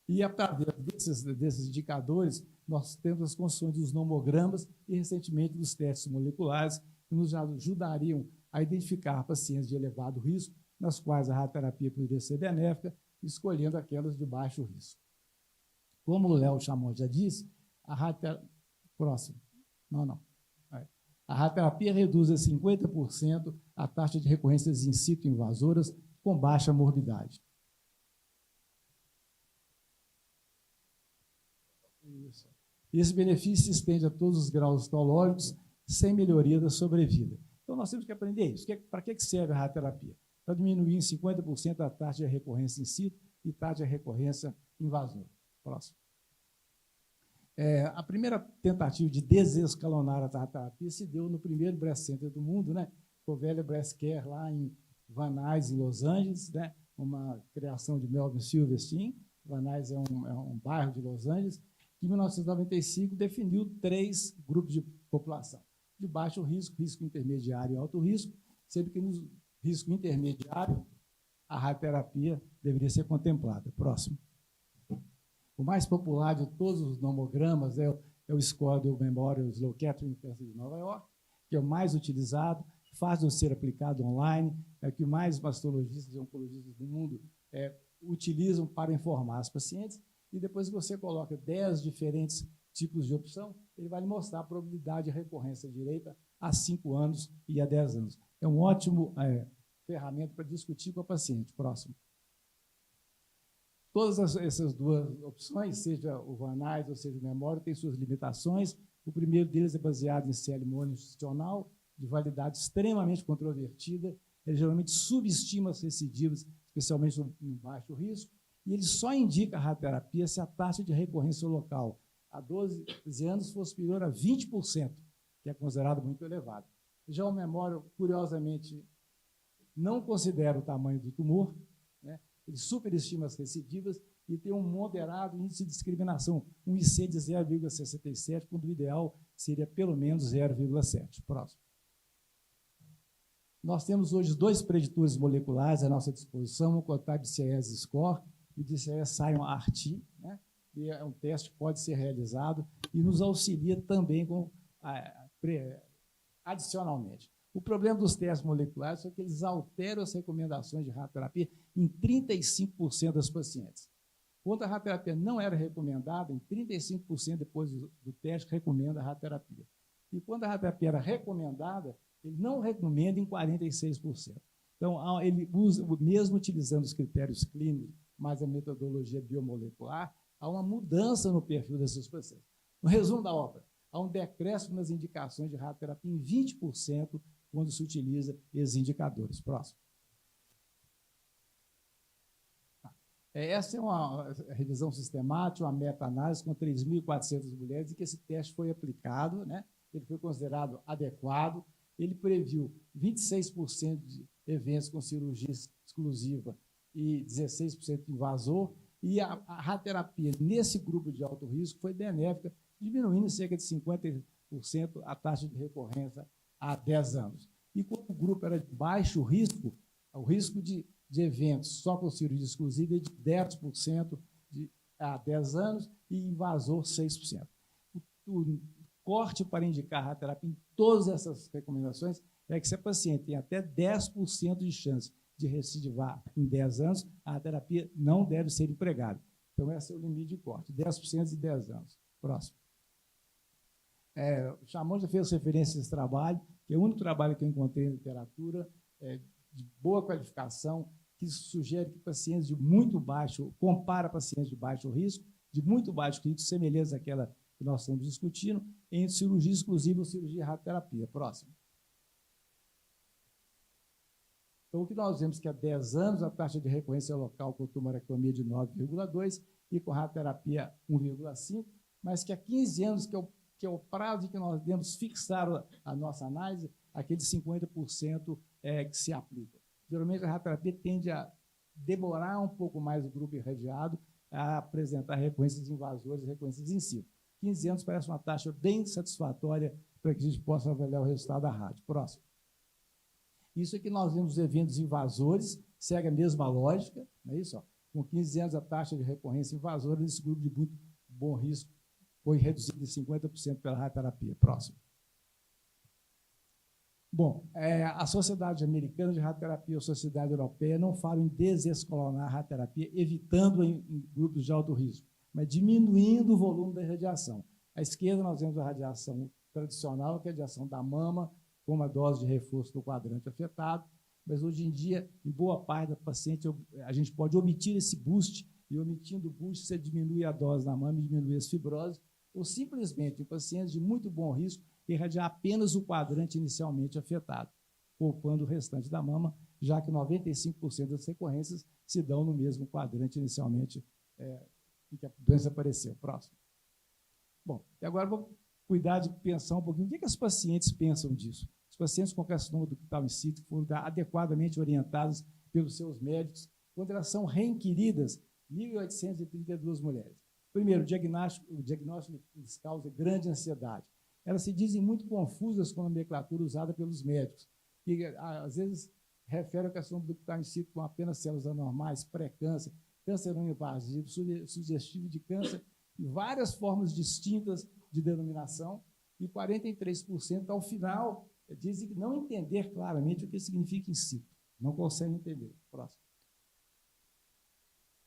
Speaker 5: E, a partir desses indicadores, nós temos as construções dos nomogramas e, recentemente, dos testes moleculares, que nos ajudariam a identificar pacientes de elevado risco, nas quais a radioterapia poderia ser benéfica, escolhendo aquelas de baixo risco. Como o Léo Chamon já disse, a radioterapia... Próximo. Não. A radioterapia reduz a 50% a taxa de recorrências in situ invasoras com baixa morbidade. Isso. Esse benefício se estende a todos os graus histológicos sem melhoria da sobrevida. Então, nós temos que aprender isso. Para que serve a radioterapia? Para diminuir em 50% a taxa de recorrência in situ e taxa de recorrência invasora. Próximo. A primeira tentativa de desescalonar a radioterapia se deu no primeiro Breast Center do mundo, né? Covella Breast Care, lá em Van Nuys, em Los Angeles, né? Uma criação de Melvin Silverstein. Van Nuys é um bairro de Los Angeles, que em 1995 definiu 3 grupos de população. De baixo risco, risco intermediário e alto risco, sendo que no risco intermediário a radioterapia deveria ser contemplada. Próximo. O mais popular de todos os nomogramas é o score do Memorial Sloan Kettering University de Nova York, que é o mais utilizado, fácil de ser aplicado online, é o que mais mastologistas e oncologistas do mundo utilizam para informar os pacientes, e depois que você coloca 10 diferentes tipos de opção, ele vai lhe mostrar a probabilidade de recorrência direita a 5 anos e a 10 anos. É um ótimo ferramenta para discutir com a paciente. Próximo. Todas essas duas opções, seja o Vanais ou seja o Memória, têm suas limitações. O primeiro deles é baseado em CL monoinstitucional, de validade extremamente controvertida. Ele geralmente subestima as recidivas, especialmente no baixo risco, e ele só indica a radioterapia se a taxa de recorrência local a 12 anos for superior a 20%, que é considerado muito elevado. Já o Memória, curiosamente, não considera o tamanho do tumor, né? Ele superestima as recidivas e tem um moderado índice de discriminação, um IC de 0,67, quando o ideal seria pelo menos 0,7. Próximo. Nós temos hoje 2 preditores moleculares à nossa disposição, o COTAB-DCS Score e o DCS Sion-RT, né? E é um teste que pode ser realizado e nos auxilia também adicionalmente. O problema dos testes moleculares é que eles alteram as recomendações de radioterapia em 35% das pacientes. Quando a radioterapia não era recomendada, em 35% depois do teste recomenda a radioterapia. E quando a radioterapia era recomendada, ele não recomenda em 46%. Então, ele usa, mesmo utilizando os critérios clínicos, mas a metodologia biomolecular, há uma mudança no perfil desses pacientes. No resumo da obra, há um decréscimo nas indicações de radioterapia em 20% quando se utiliza esses indicadores. Próximo. Essa é uma revisão sistemática, uma meta-análise com 3.400 mulheres, em que esse teste foi aplicado, né? Ele foi considerado adequado, ele previu 26% de eventos com cirurgia exclusiva e 16% invasor, e a radioterapia nesse grupo de alto risco foi benéfica, diminuindo cerca de 50% a taxa de recorrência há 10 anos. E quando o grupo era de baixo risco, o risco de eventos só com cirurgia exclusiva é de 10% há 10 anos e invasor 6%. O corte para indicar a radioterapia em todas essas recomendações é que se a paciente tem até 10% de chance de recidivar em 10 anos, a radioterapia não deve ser empregada. Então, esse é o limite de corte, 10% de 10 anos. Próximo. O Chamon já fez referência a esse trabalho, que é o único trabalho que eu encontrei na literatura, de boa qualificação, que sugere que pacientes de muito baixo, compara pacientes de baixo risco, de muito baixo risco, semelhantes àquela que nós estamos discutindo, em cirurgia exclusiva ou cirurgia e radioterapia. Próximo. Então, o que nós vemos que há 10 anos a taxa de recorrência local com tumorectomia de 9,2 e com radioterapia 1,5, mas que há 15 anos, que é o prazo que nós devemos fixar a nossa análise, aqueles 50% que se aplica. Geralmente, a radioterapia tende a demorar um pouco mais o grupo irradiado a apresentar recorrências invasoras e recorrências in situ. 15 anos parece uma taxa bem satisfatória para que a gente possa avaliar o resultado da rádio. Próximo. Isso é que nós vemos os eventos invasores, segue a mesma lógica, não é isso? Ó. Com 15 anos, a taxa de recorrência invasora nesse grupo de muito bom risco foi reduzida em 50% pela radioterapia. Próximo. Bom, a Sociedade Americana de Radioterapia e a Sociedade Europeia não falam em desescalonar a radioterapia, evitando em grupos de alto risco, mas diminuindo o volume da radiação. À esquerda, nós vemos a radiação tradicional, que é a radiação da mama, com uma dose de reforço do quadrante afetado, mas hoje em dia, em boa parte da paciente, a gente pode omitir esse boost, e omitindo o boost, você diminui a dose na mama e diminui as fibroses, ou simplesmente, em pacientes de muito bom risco, irradiar apenas o quadrante inicialmente afetado, poupando o restante da mama, já que 95% das recorrências se dão no mesmo quadrante inicialmente em que a doença apareceu. Próximo. Bom, e agora vou cuidar de pensar um pouquinho o que as pacientes pensam disso. Os pacientes com carcinoma ductal in situ foram adequadamente orientados pelos seus médicos quando elas são reinquiridas, 1.832 mulheres. Primeiro, o diagnóstico lhes causa grande ansiedade. Elas se dizem muito confusas com a nomenclatura usada pelos médicos. E, às vezes, refere ao carcinoma ductal in situ com apenas células anormais, pré-câncer, câncer não invasivo, sugestivo de câncer, e várias formas distintas de denominação, e 43% ao final dizem não entender claramente o que significa in situ, não conseguem entender. Próximo.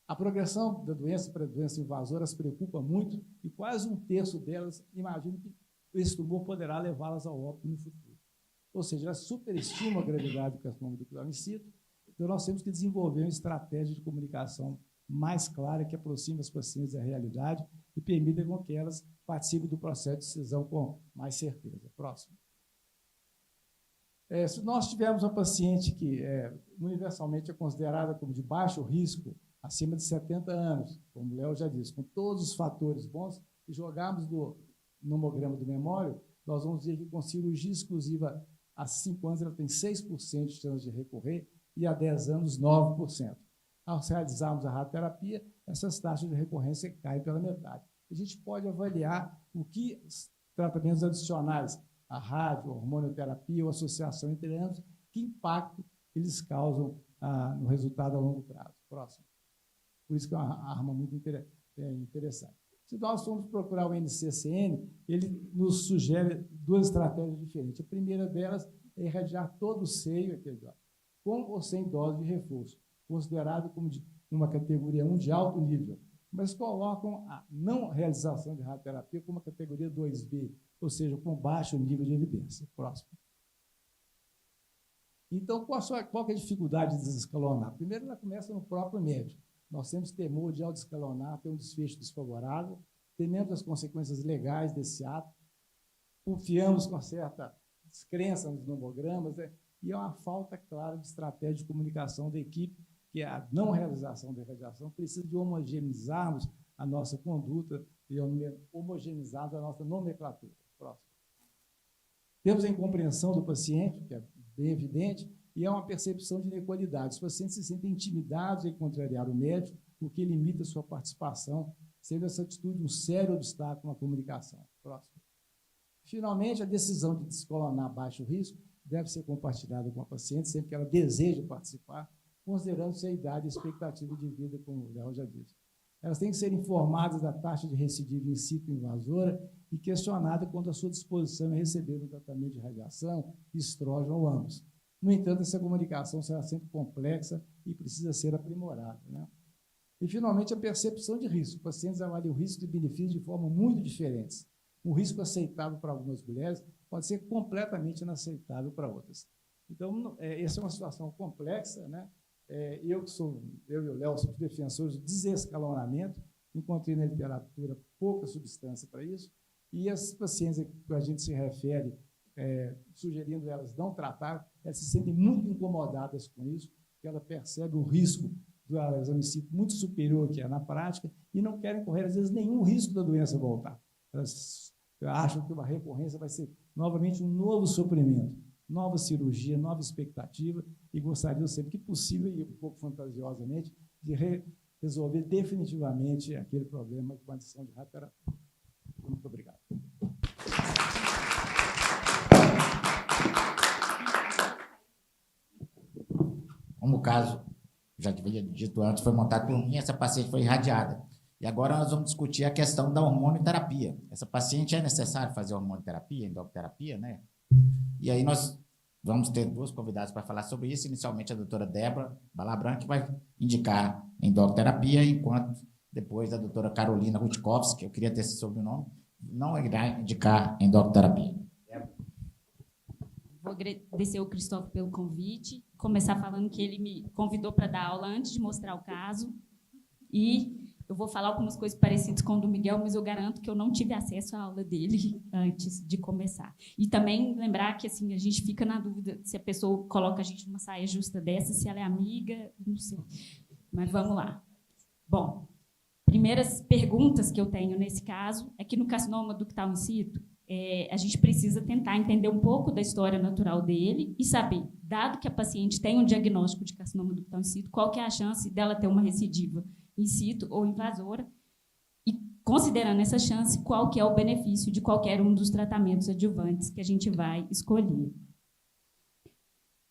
Speaker 5: A progressão da doença para a doença invasora as preocupa muito e quase um terço delas imagina que esse tumor poderá levá-las ao óbito no futuro. Ou seja, elas superestimam a gravidade do carcinoma ductal in situ, então nós temos que desenvolver uma estratégia de comunicação mais clara que aproxime as pacientes da realidade e permita com que elas participem do processo de decisão com mais certeza. Próximo. Se nós tivermos uma paciente que universalmente é considerada como de baixo risco, acima de 70 anos, como o Léo já disse, com todos os fatores bons, e jogarmos no nomograma do memório, nós vamos ver que com cirurgia exclusiva, há 5 anos ela tem 6% de chance de recorrer e há 10 anos, 9%. Ao realizarmos a radioterapia, essas taxas de recorrência caem pela metade. A gente pode avaliar o que tratamentos adicionais, a rádio, a hormonioterapia ou associação entre ambos, que impacto eles causam no resultado a longo prazo. Próximo. Por isso que é uma arma muito interessante. Se nós formos procurar o NCCN, ele nos sugere 2 estratégias diferentes. A primeira delas é irradiar todo o seio, aqui, com ou sem dose de reforço, considerado como de uma categoria 1 de alto nível, mas colocam a não realização de radioterapia como uma categoria 2B, ou seja, com baixo nível de evidência. Próximo. Então, qual que é a dificuldade de desescalonar? Primeiro, ela começa no próprio médico. Nós temos temor de, ao desescalonar, ter um desfecho desfavorável, tememos as consequências legais desse ato, confiamos com certa descrença nos nomogramas, e é uma falta clara de estratégia de comunicação da equipe, que é a não realização da irradiação, precisa de homogeneizarmos a nossa conduta e homogeneizarmos a nossa nomenclatura. Próximo. Temos a incompreensão do paciente, que é bem evidente, e é uma percepção de inequalidade. Os pacientes se sentem intimidados em contrariar o médico, o que limita sua participação, sendo essa atitude um sério obstáculo na comunicação. Próximo. Finalmente, a decisão de descolonar a baixo risco deve ser compartilhada com a paciente sempre que ela deseja participar, considerando-se a idade e a expectativa de vida, como o Léo já disse. Elas têm que ser informadas da taxa de recidiva in situ invasora e questionadas quanto à sua disposição em receber um tratamento de radiação, estrógeno ou ambos. No entanto, essa comunicação será sempre complexa e precisa ser aprimorada, né? E, finalmente, a percepção de risco. Pacientes avaliam o risco e benefício de forma muito diferentes. Um risco aceitável para algumas mulheres pode ser completamente inaceitável para outras. Então, essa é uma situação complexa, né? Eu e o Léo somos defensores do desescalonamento, encontrei na literatura pouca substância para isso, e as pacientes que a gente se refere, sugerindo elas não tratar, elas se sentem muito incomodadas com isso, porque ela percebe o risco do exame muito superior que é na prática e não querem correr, às vezes, nenhum risco da doença voltar. Elas acham que uma recorrência vai ser novamente um novo sofrimento, nova cirurgia, nova expectativa, e gostariam sempre que possível, e um pouco fantasiosamente, de resolver definitivamente aquele problema com a adição de radioterapia. Muito obrigado.
Speaker 1: Como o caso, já havia dito antes, foi montado por mim, essa paciente foi irradiada. E agora nós vamos discutir a questão da hormonioterapia. Essa paciente é necessário fazer hormonioterapia, endocrinoterapia, né? E aí nós vamos ter 2 convidados para falar sobre isso. Inicialmente a doutora Débora Balabran, que vai indicar endocrinoterapia, enquanto depois a doutora Carolina Rutkowski, que eu queria ter esse sobrenome, não irá indicar endocrinoterapia.
Speaker 6: Vou agradecer ao Cristóvão pelo convite, começar falando que ele me convidou para dar aula antes de mostrar o caso, e eu vou falar algumas coisas parecidas com o do Miguel, mas eu garanto que eu não tive acesso à aula dele antes de começar. E também lembrar que assim, a gente fica na dúvida se a pessoa coloca a gente numa saia justa dessa, se ela é amiga, não sei. Mas vamos lá. Bom, primeiras perguntas que eu tenho nesse caso é que no carcinoma ductal in situ, a gente precisa tentar entender um pouco da história natural dele e saber, dado que a paciente tem um diagnóstico de carcinoma ductal in situ, qual que é a chance dela ter uma recidiva in situ ou invasora, e considerando essa chance, qual que é o benefício de qualquer um dos tratamentos adjuvantes que a gente vai escolher.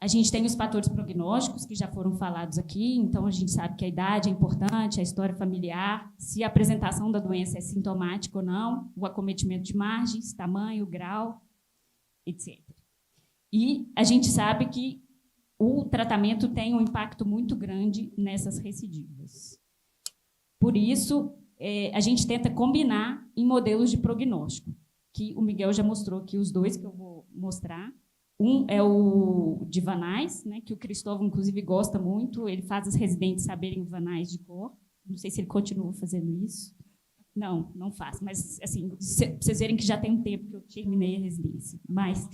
Speaker 6: A gente tem os fatores prognósticos, que já foram falados aqui, então a gente sabe que a idade é importante, a história familiar, se a apresentação da doença é sintomática ou não, o acometimento de margens, tamanho, grau, etc. E a gente sabe que o tratamento tem um impacto muito grande nessas recidivas. Por isso, a gente tenta combinar em modelos de prognóstico, que o Miguel já mostrou aqui os dois que eu vou mostrar. Um é o de Van Nuys, né, que o Cristóvão, inclusive, gosta muito. Ele faz os residentes saberem Van Nuys de cor. Não sei se ele continua fazendo isso. Não, não faz. Mas, assim, para vocês verem que já tem um tempo que eu terminei a residência. Mas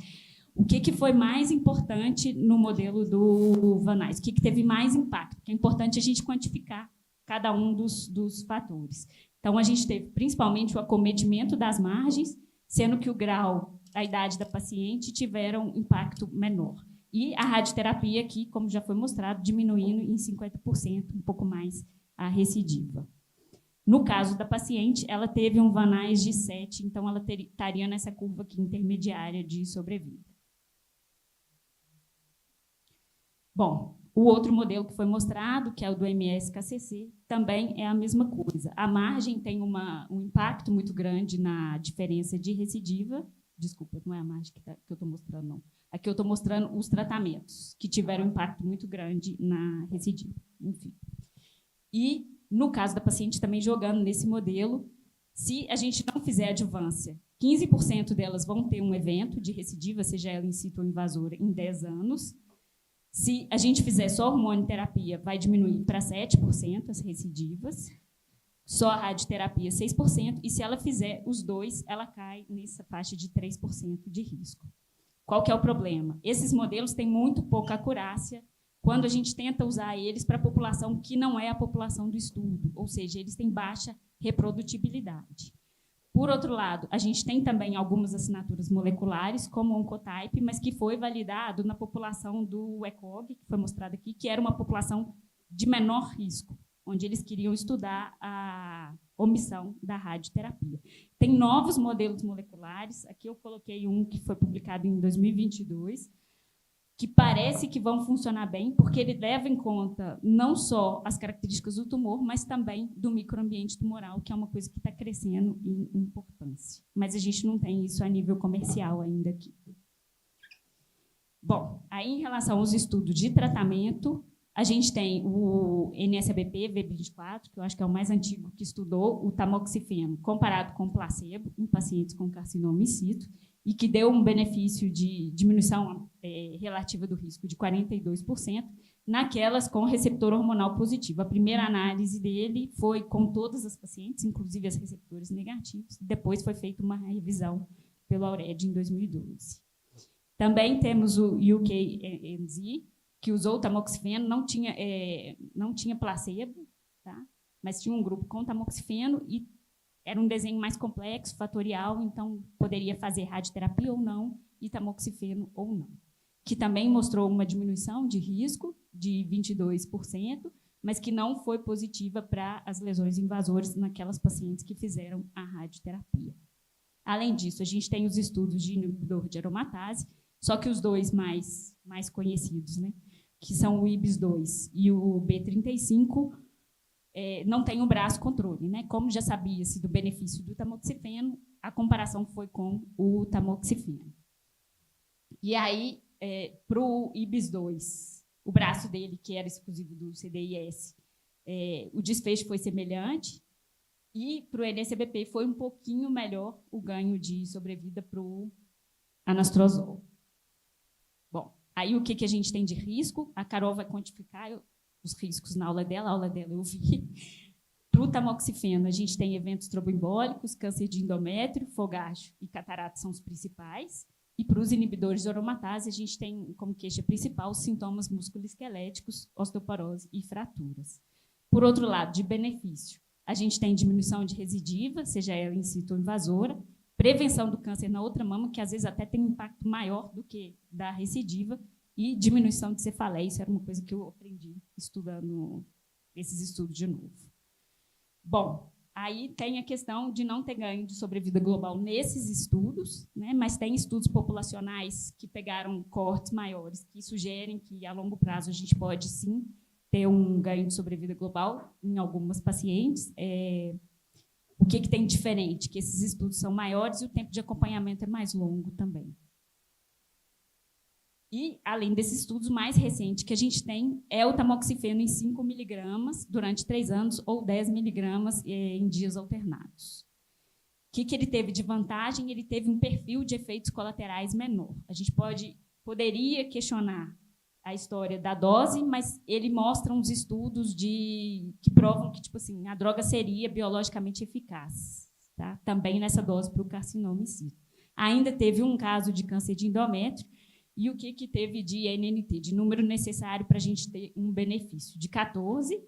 Speaker 6: o que foi mais importante no modelo do Van Nuys? O que teve mais impacto? Porque é importante a gente quantificar cada um dos fatores. Então, a gente teve, principalmente, o acometimento das margens, sendo que o grau, a idade da paciente tiveram impacto menor. E a radioterapia aqui, como já foi mostrado, diminuindo em 50%, um pouco mais, a recidiva. No caso da paciente, ela teve um Van Nuys de 7, então ela estaria nessa curva aqui intermediária de sobrevida. Bom, o outro modelo que foi mostrado, que é o do MS-KCC, também é a mesma coisa. A margem tem um impacto muito grande na diferença de recidiva. Desculpa, não é a margem que eu estou mostrando, não. Aqui eu estou mostrando os tratamentos, que tiveram um impacto muito grande na recidiva. Enfim. E, no caso da paciente, também jogando nesse modelo, se a gente não fizer adjuvância, 15% delas vão ter um evento de recidiva, seja ela in situ ou invasora, em 10 anos. Se a gente fizer só hormonioterapia, vai diminuir para 7% as recidivas. Só a radioterapia, 6%. E se ela fizer os dois, ela cai nessa faixa de 3% de risco. Qual que é o problema? Esses modelos têm muito pouca acurácia quando a gente tenta usar eles para a população que não é a população do estudo, ou seja, eles têm baixa reprodutibilidade. Por outro lado, a gente tem também algumas assinaturas moleculares, como o Oncotype, mas que foi validado na população do ECOG, que foi mostrado aqui, que era uma população de menor risco, onde eles queriam estudar a omissão da radioterapia. Tem novos modelos moleculares, aqui eu coloquei um que foi publicado em 2022, que parece que vão funcionar bem, porque ele leva em conta não só as características do tumor, mas também do microambiente tumoral, que é uma coisa que está crescendo em importância. Mas a gente não tem isso a nível comercial ainda aqui. Bom, aí em relação aos estudos de tratamento, a gente tem o NSABP V24, que eu acho que é o mais antigo que estudou o tamoxifeno comparado com placebo em pacientes com carcinoma in situ, e que deu um benefício de diminuição relativa do risco de 42%, naquelas com receptor hormonal positivo. A primeira análise dele foi com todas as pacientes, inclusive as receptores negativos. Depois foi feita uma revisão pelo Aured em 2012. Também temos o UKNZ, que usou o tamoxifeno, não tinha placebo, tá? Mas tinha um grupo com tamoxifeno e era um desenho mais complexo, fatorial, então poderia fazer radioterapia ou não, e tamoxifeno ou não. Que também mostrou uma diminuição de risco de 22%, mas que não foi positiva para as lesões invasoras naquelas pacientes que fizeram a radioterapia. Além disso, a gente tem os estudos de inibidor de aromatase, só que os dois mais conhecidos, né, que são o IBIS-2 e o B35, não tem o braço controle, né? Como já sabia-se do benefício do tamoxifeno, a comparação foi com o tamoxifeno. E aí, para o IBIS-2, o braço dele, que era exclusivo do CDIS, o desfecho foi semelhante, e para o NSABP foi um pouquinho melhor o ganho de sobrevida para o anastrozol. Bom, aí o que a gente tem de risco? A Carol vai quantificar os riscos na aula dela eu vi. Para o tamoxifeno, a gente tem eventos tromboembólicos, câncer de endométrio, fogacho e catarata são os principais. E para os inibidores de aromatase, a gente tem como queixa principal os sintomas musculoesqueléticos, osteoporose e fraturas. Por outro lado, de benefício, a gente tem diminuição de recidiva, seja ela in situ ou invasora, prevenção do câncer na outra mama, que às vezes até tem um impacto maior do que da recidiva, e diminuição de cefaleia. Isso era uma coisa que eu aprendi estudando esses estudos de novo. Bom, Aí tem a questão de não ter ganho de sobrevida global nesses estudos, né? Mas tem estudos populacionais que pegaram cortes maiores, que sugerem que, a longo prazo, a gente pode, sim, ter um ganho de sobrevida global em algumas pacientes. O que tem diferente? Que esses estudos são maiores e o tempo de acompanhamento é mais longo também. E, além desses estudos, o mais recente que a gente tem é o tamoxifeno em 5 miligramas durante 3 anos ou 10 miligramas em dias alternados. O que ele teve de vantagem? Ele teve um perfil de efeitos colaterais menor. A gente poderia questionar a história da dose, mas ele mostra uns estudos que provam que, tipo assim, a droga seria biologicamente eficaz, tá? Também nessa dose para o carcinoma em si. Ainda teve um caso de câncer de endométrio. E o que teve de NNT, de número necessário para a gente ter um benefício? De 14,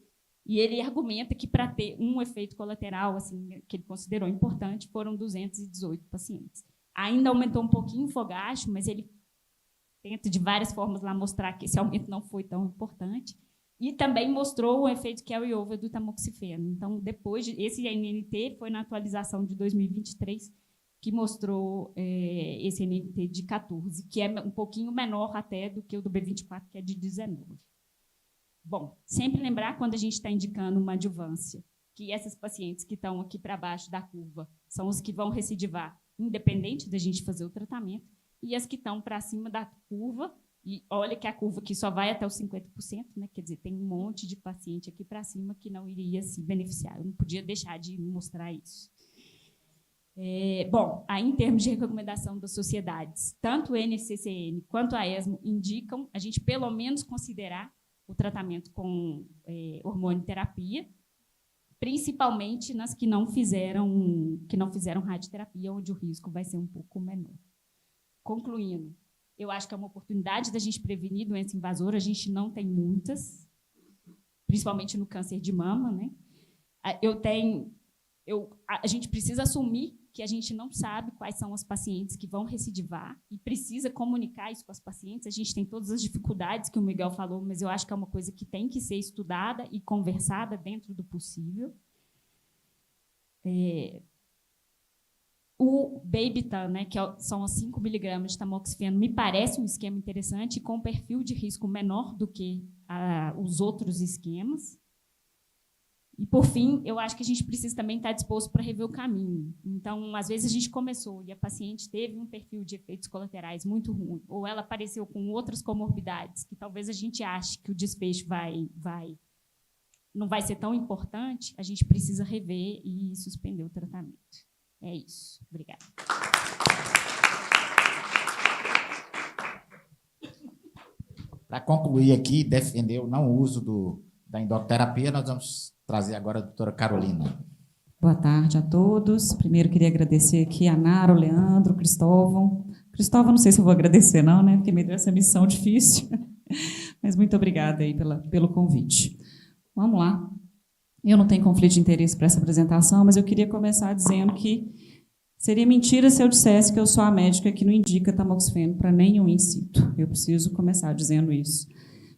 Speaker 6: e ele argumenta que para ter um efeito colateral assim, que ele considerou importante, foram 218 pacientes. Ainda aumentou um pouquinho o fogacho, mas ele tenta de várias formas lá mostrar que esse aumento não foi tão importante. E também mostrou o efeito carry-over do tamoxifeno. Então, depois esse NNT foi na atualização de 2023, que mostrou esse NNT de 14, que é um pouquinho menor até do que o do B24, que é de 19. Bom, sempre lembrar, quando a gente está indicando uma adjuvância, que essas pacientes que estão aqui para baixo da curva são os que vão recidivar, independente da gente fazer o tratamento, e as que estão para cima da curva, e olha que a curva aqui só vai até os 50%, né? Quer dizer, tem um monte de paciente aqui para cima que não iria se beneficiar. Eu não podia deixar de mostrar isso. Bom, aí, em termos de recomendação das sociedades, tanto o NCCN quanto a ESMO indicam a gente, pelo menos, considerar o tratamento com hormonioterapia, principalmente nas que não fizeram radioterapia, onde o risco vai ser um pouco menor. Concluindo, eu acho que é uma oportunidade da gente prevenir doença invasora, a gente não tem muitas, principalmente no câncer de mama, né? A gente precisa assumir que a gente não sabe quais são as pacientes que vão recidivar e precisa comunicar isso com as pacientes. A gente tem todas as dificuldades que o Miguel falou, mas eu acho que é uma coisa que tem que ser estudada e conversada dentro do possível. O Babytan, né, que são os 5 miligramas de tamoxifeno, me parece um esquema interessante e com um perfil de risco menor do que os outros esquemas. E, por fim, eu acho que a gente precisa também estar disposto para rever o caminho. Então, às vezes, a gente começou e a paciente teve um perfil de efeitos colaterais muito ruim, ou ela apareceu com outras comorbidades, que talvez a gente ache que o desfecho não vai ser tão importante, a gente precisa rever e suspender o tratamento. É isso. Obrigada.
Speaker 1: Para concluir aqui, defender o não uso da endoterapia, nós vamos trazer agora a doutora Carolina.
Speaker 7: Boa tarde a todos. Primeiro, queria agradecer aqui a Nara, o Leandro, o Cristóvão. Cristóvão, não sei se eu vou agradecer, não, né? Porque me deu essa missão difícil. Mas muito obrigada aí pelo convite. Vamos lá. Eu não tenho conflito de interesse para essa apresentação, mas eu queria começar dizendo que seria mentira se eu dissesse que eu sou a médica que não indica tamoxifeno para nenhum in situ. Eu preciso começar dizendo isso.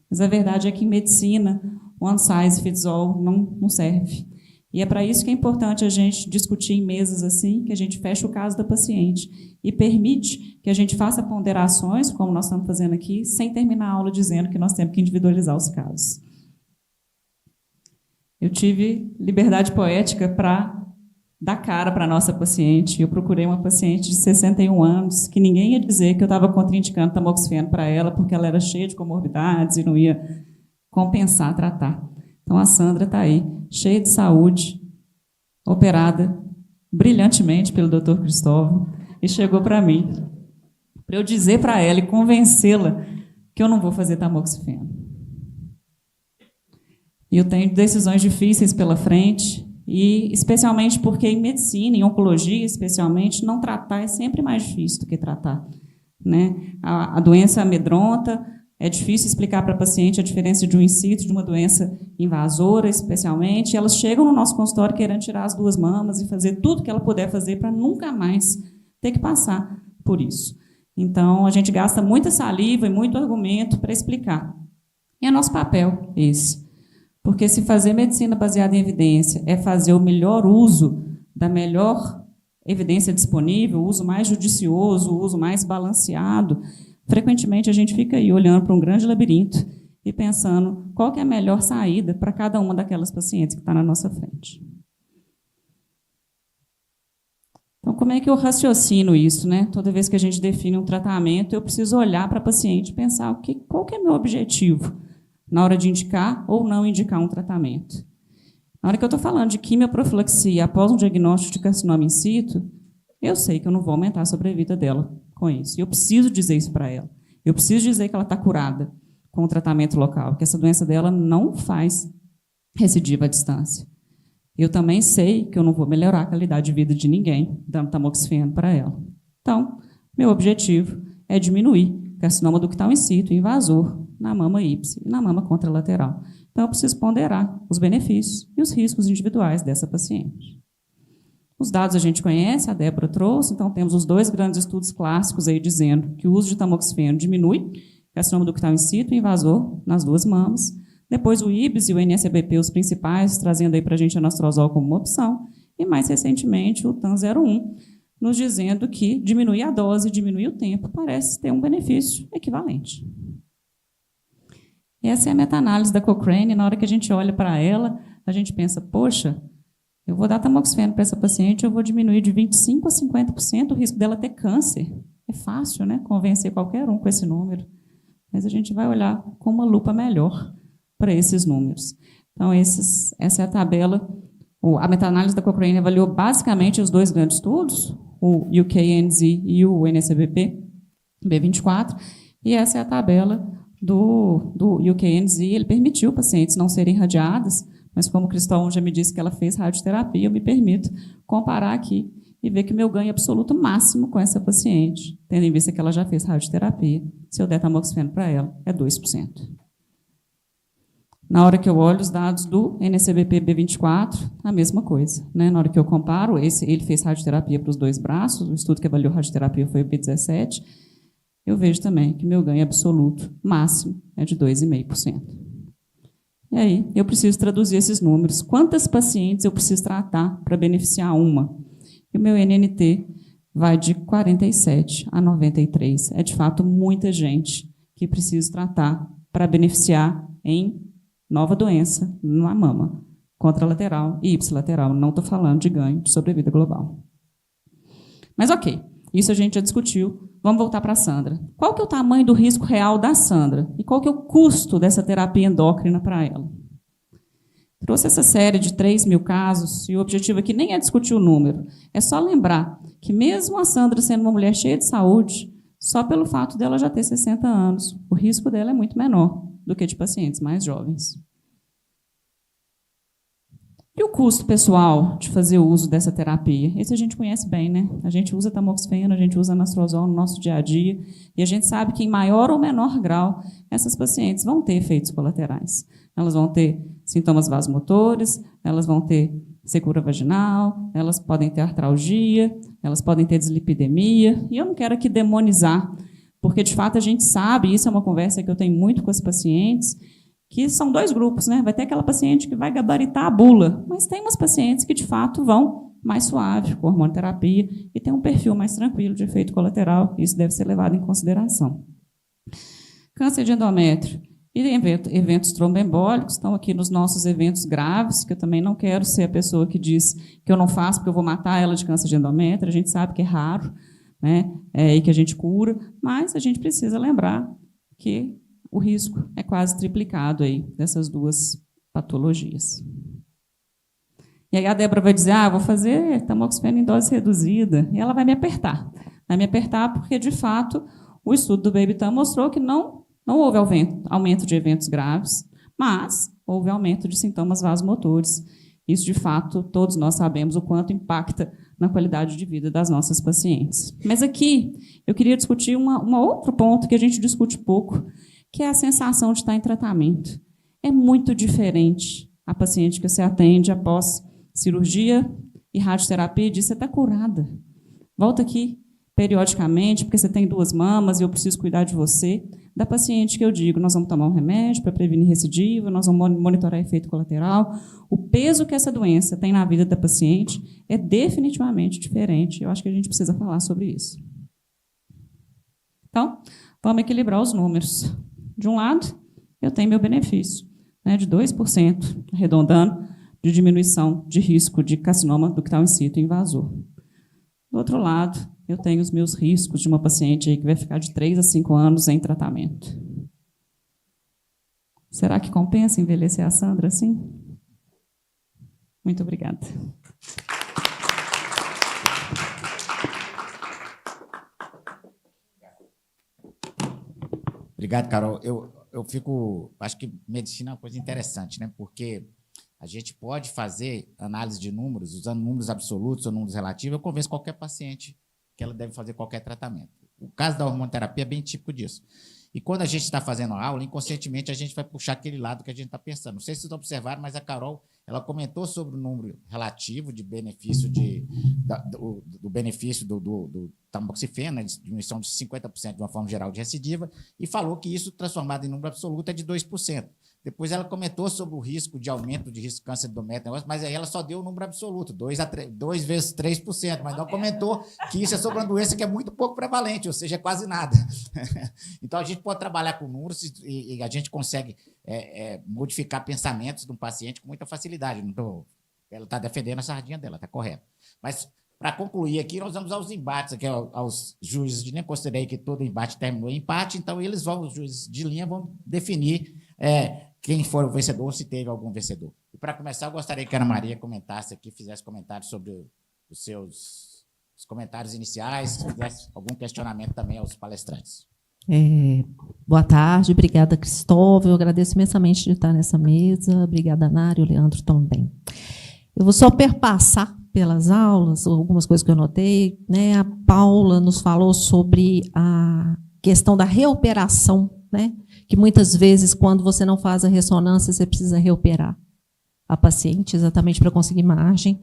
Speaker 7: Mas a verdade é que, em medicina, one size fits all não serve. E é para isso que é importante a gente discutir em mesas assim, que a gente feche o caso da paciente e permite que a gente faça ponderações, como nós estamos fazendo aqui, sem terminar a aula dizendo que nós temos que individualizar os casos. Eu tive liberdade poética para dar cara para a nossa paciente. Eu procurei uma paciente de 61 anos, que ninguém ia dizer que eu estava contraindicando tamoxifeno para ela, porque ela era cheia de comorbidades e não ia compensar, tratar. Então, a Sandra está aí, cheia de saúde, operada brilhantemente pelo Dr. Cristóvão, e chegou para mim, para eu dizer para ela e convencê-la que eu não vou fazer tamoxifeno. E eu tenho decisões difíceis pela frente, e especialmente porque em medicina, em oncologia especialmente, não tratar é sempre mais difícil do que tratar, né? A doença amedronta, é difícil explicar para a paciente a diferença de um in situ, de uma doença invasora, especialmente. Elas chegam no nosso consultório querendo tirar as 2 mamas e fazer tudo que ela puder fazer para nunca mais ter que passar por isso. Então, a gente gasta muita saliva e muito argumento para explicar. E é nosso papel esse. Porque se fazer medicina baseada em evidência é fazer o melhor uso da melhor evidência disponível, o uso mais judicioso, o uso mais balanceado, frequentemente a gente fica aí olhando para um grande labirinto e pensando qual que é a melhor saída para cada uma daquelas pacientes que está na nossa frente. Então, como é que eu raciocino isso, né? Toda vez que a gente define um tratamento, eu preciso olhar para a paciente e pensar qual que é meu objetivo na hora de indicar ou não indicar um tratamento. Na hora que eu estou falando de quimioprofilaxia após um diagnóstico de carcinoma in situ, eu sei que eu não vou aumentar a sobrevida dela com isso. E eu preciso dizer isso para ela. Eu preciso dizer que ela está curada com o tratamento local, que essa doença dela não faz recidiva à distância. Eu também sei que eu não vou melhorar a qualidade de vida de ninguém dando tamoxifeno para ela. Então, meu objetivo é diminuir o carcinoma ductal in situ invasor na mama ípse e na mama contralateral. Então, eu preciso ponderar os benefícios e os riscos individuais dessa paciente. Os dados a gente conhece, a Débora trouxe, então temos os 2 grandes estudos clássicos aí dizendo que o uso de tamoxifeno diminui carcinoma ductal in situ invasor nas 2 mamas. Depois o IBS e o NSBP, os principais, trazendo aí para a gente a anastrozol como uma opção. E mais recentemente o TAN-01, nos dizendo que diminuir a dose, diminuir o tempo, parece ter um benefício equivalente. Essa é a meta-análise da Cochrane. Na hora que a gente olha para ela, a gente pensa, poxa, eu vou dar tamoxifeno para essa paciente, eu vou diminuir de 25% a 50% o risco dela ter câncer. É fácil, né? Convencer qualquer um com esse número. Mas a gente vai olhar com uma lupa melhor para esses números. Então, essa é a tabela. A meta-análise da Cochrane avaliou basicamente os 2 grandes estudos, o UKNZ e o NSBP B24, e essa é a tabela do UKNZ. Ele permitiu pacientes não serem irradiadas, mas como o Cristóvão já me disse que ela fez radioterapia, eu me permito comparar aqui e ver que o meu ganho absoluto máximo com essa paciente, tendo em vista que ela já fez radioterapia, se eu der tamoxifeno para ela, é 2%. Na hora que eu olho os dados do NSBP B24, a mesma coisa. Né? Na hora que eu comparo, ele fez radioterapia para os 2 braços, o estudo que avaliou radioterapia foi o B17, eu vejo também que meu ganho absoluto máximo é de 2,5%. E aí, eu preciso traduzir esses números. Quantas pacientes eu preciso tratar para beneficiar uma? E o meu NNT vai de 47 a 93. É, de fato, muita gente que preciso tratar para beneficiar em nova doença na mama, contralateral e ipsilateral. Não estou falando de ganho de sobrevida global. Mas, ok, isso a gente já discutiu. Vamos voltar para a Sandra. Qual que é o tamanho do risco real da Sandra? E qual que é o custo dessa terapia endócrina para ela? Trouxe essa série de 3.000 casos, e o objetivo aqui nem é discutir o número, é só lembrar que mesmo a Sandra sendo uma mulher cheia de saúde, só pelo fato dela já ter 60 anos, o risco dela é muito menor do que de pacientes mais jovens. E o custo pessoal de fazer o uso dessa terapia? Esse a gente conhece bem, né? A gente usa tamoxifeno, a gente usa anastrozol no nosso dia a dia, e a gente sabe que em maior ou menor grau essas pacientes vão ter efeitos colaterais. Elas vão ter sintomas vasomotores, elas vão ter secura vaginal, elas podem ter artralgia, elas podem ter dislipidemia, e eu não quero aqui demonizar, porque de fato a gente sabe, isso é uma conversa que eu tenho muito com as pacientes, que são 2 grupos, né? Vai ter aquela paciente que vai gabaritar a bula, mas tem umas pacientes que, de fato, vão mais suave, com hormonoterapia, e tem um perfil mais tranquilo de efeito colateral, isso deve ser levado em consideração. Câncer de endométrio e eventos tromboembólicos estão aqui nos nossos eventos graves, que eu também não quero ser a pessoa que diz que eu não faço porque eu vou matar ela de câncer de endométrio, a gente sabe que é raro, né? E que a gente cura, mas a gente precisa lembrar que o risco é quase triplicado aí dessas 2 patologias. E aí a Débora vai dizer, vou fazer tamoxifeno em dose reduzida, e ela vai me apertar. Vai me apertar porque, de fato, o estudo do BabyTam mostrou que não houve aumento de eventos graves, mas houve aumento de sintomas vasomotores. Isso, de fato, todos nós sabemos o quanto impacta na qualidade de vida das nossas pacientes. Mas aqui eu queria discutir um outro ponto que a gente discute pouco, que é a sensação de estar em tratamento. É muito diferente a paciente que você atende após cirurgia e radioterapia e diz, você está curada. Volta aqui periodicamente, porque você tem 2 mamas e eu preciso cuidar de você, da paciente que eu digo, nós vamos tomar um remédio para prevenir recidiva, nós vamos monitorar efeito colateral. O peso que essa doença tem na vida da paciente é definitivamente diferente. Eu acho que a gente precisa falar sobre isso. Então, vamos equilibrar os números. De um lado, eu tenho meu benefício, né, de 2%, arredondando, de diminuição de risco de carcinoma ductal in situ invasor. Do outro lado, eu tenho os meus riscos de uma paciente aí que vai ficar de 3 a 5 anos em tratamento. Será que compensa envelhecer a Sandra assim? Muito obrigada.
Speaker 1: Obrigado, Carol. Acho que medicina é uma coisa interessante, né? Porque a gente pode fazer análise de números, usando números absolutos ou números relativos, eu convenço qualquer paciente que ela deve fazer qualquer tratamento. O caso da hormonoterapia é bem típico disso. E quando a gente está fazendo a aula, inconscientemente a gente vai puxar aquele lado que a gente está pensando. Não sei se vocês observaram, mas a Carol ela comentou sobre o número relativo de benefício do benefício do tamoxifeno, de diminuição de 50% de uma forma geral de recidiva, e falou que isso, transformado em número absoluto, é de 2%. Depois ela comentou sobre o risco de aumento de risco de câncer do método, mas aí ela só deu o número absoluto, 2 vezes 3%, mas não comentou que isso é sobre uma doença que é muito pouco prevalente, ou seja, é quase nada. Então, a gente pode trabalhar com números e a gente consegue modificar pensamentos de um paciente com muita facilidade. Ela está defendendo a sardinha dela, está correto. Mas, para concluir aqui, nós vamos aos embates, aqui, aos juízes de linha. Considerei que todo embate terminou em empate, então os juízes de linha vão definir quem for o vencedor, se teve algum vencedor. E, para começar, eu gostaria que a Ana Maria comentasse aqui, fizesse comentários sobre os comentários iniciais, se tivesse algum questionamento também aos palestrantes.
Speaker 8: Boa tarde, obrigada, Cristóvão. Eu agradeço imensamente de estar nessa mesa. Obrigada, Nário, Leandro também. Eu vou só perpassar pelas aulas, algumas coisas que eu notei, né? A Paula nos falou sobre a questão da reoperação, né? Que muitas vezes, quando você não faz a ressonância, você precisa reoperar a paciente, exatamente para conseguir margem.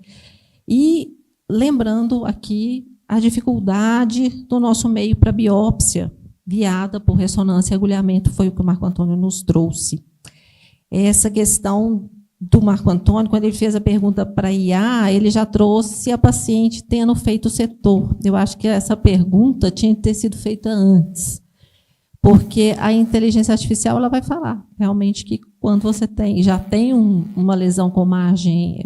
Speaker 8: E lembrando aqui a dificuldade do nosso meio para biópsia, guiada por ressonância e agulhamento, foi o que o Marco Antônio nos trouxe. Essa questão do Marco Antônio, quando ele fez a pergunta para a IA, ele já trouxe a paciente tendo feito o setor. Eu acho que essa pergunta tinha que ter sido feita antes, porque a inteligência artificial ela vai falar realmente que quando você já tem uma lesão com margem